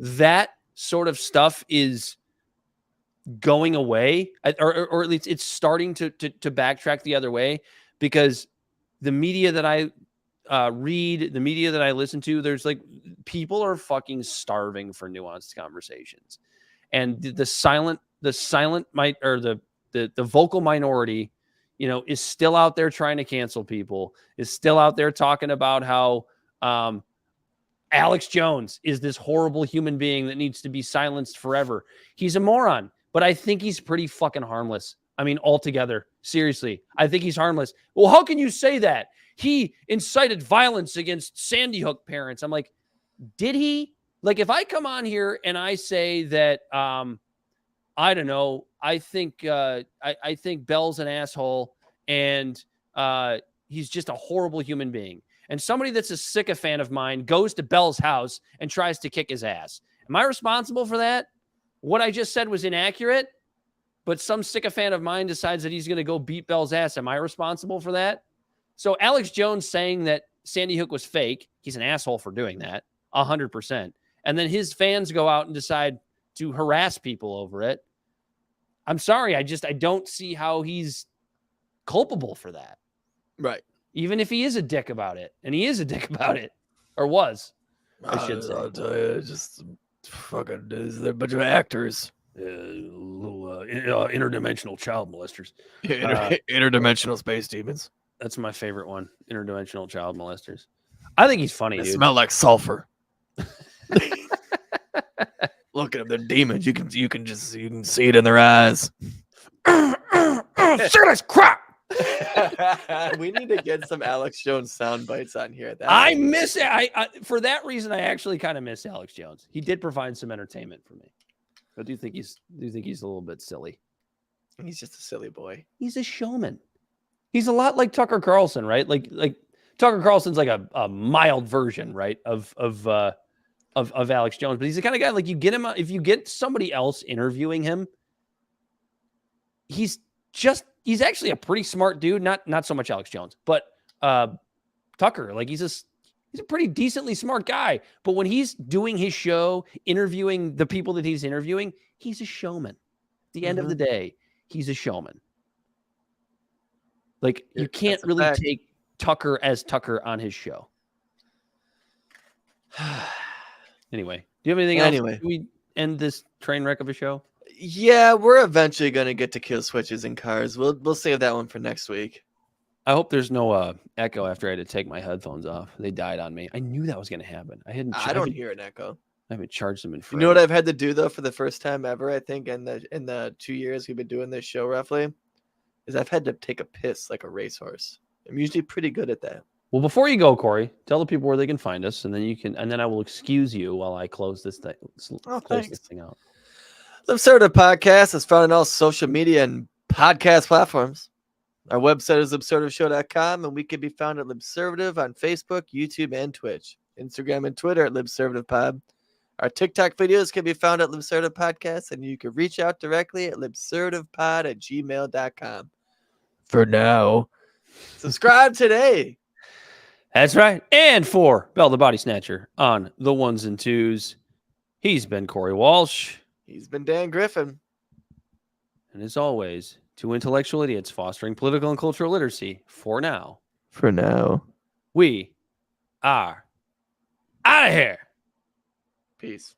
That sort of stuff is going away, or at least it's starting to backtrack the other way, because the media that read, the media that I listen to, there's like people are fucking starving for nuanced conversations, and the vocal minority, is still out there trying to cancel people, is still out there talking about how Alex Jones is this horrible human being that needs to be silenced forever. He's a moron, but I think he's pretty fucking harmless. I mean, altogether, seriously, I think he's harmless. Well, how can you say that? He incited violence against Sandy Hook parents. I'm like, did he? Like, if I come on here and I say that, I don't know, I think Bell's an asshole and he's just a horrible human being, and somebody that's a sycophant of mine goes to Bell's house and tries to kick his ass, am I responsible for that? What I just said was inaccurate, but some sycophant of mine decides that he's going to go beat Bell's ass. Am I responsible for that? So Alex Jones saying that Sandy Hook was fake, he's an asshole for doing that, 100%. And then his fans go out and decide to harass people over it. I'm sorry, I don't see how he's culpable for that. Right. Even if he is a dick about it. And he is a dick about it. Or was, I should say. I'll tell you, just fucking, they're a bunch of actors. Little interdimensional child molesters. Interdimensional space demons. That's my favorite one. Interdimensional child molesters. I think he's funny, They dude. smell like sulfur. Look at them, they're demons. You can see it in their eyes. Serious crap. We need to get some Alex Jones sound bites on here. I miss it. I for that reason, I actually kind of miss Alex Jones. He did provide some entertainment for me. I do think he's a little bit silly. He's just a silly boy. He's a showman. He's a lot like Tucker Carlson, right? Like Tucker Carlson's like a mild version, right, of Alex Jones. But he's the kind of guy, like, you get him, if you get somebody else interviewing him, he's actually a pretty smart dude. Not so much Alex Jones, but Tucker, like, he's a pretty decently smart guy. But when he's doing his show, interviewing the people that he's interviewing, he's a showman. At the end of the day, he's a showman. Like, you can't really take Tucker as Tucker on his show. Anyway, do you have anything else? Anyway, Can we end this train wreck of a show? Yeah, we're eventually gonna get to kill switches in cars. We'll save that one for next week. I hope there's no echo after I had to take my headphones off. They died on me. I knew that was going to happen. I don't hear an echo. I haven't charged them in forever. You know what I've had to do though for the first time ever, I think, in the 2 years we've been doing this show roughly, is I've had to take a piss like a racehorse. I'm usually pretty good at that. Well, before you go, Corey, tell the people where they can find us, and then I will excuse you while I close this thing. Close this thing out. Libservative Podcast is found on all social media and podcast platforms. Our website is libservativeshow.com, and we can be found at Libservative on Facebook, YouTube, and Twitch. Instagram and Twitter at LibservativePod. Our TikTok videos can be found at Libservative Podcast, and you can reach out directly at libservativepod@gmail.com. For now, subscribe today. That's right. And for Bell the Bodysnatcher on the ones and twos, he's been Corey Walsh. He's been Dan Griffin. And as always, two intellectual idiots fostering political and cultural literacy. For now, we are out of here. Peace.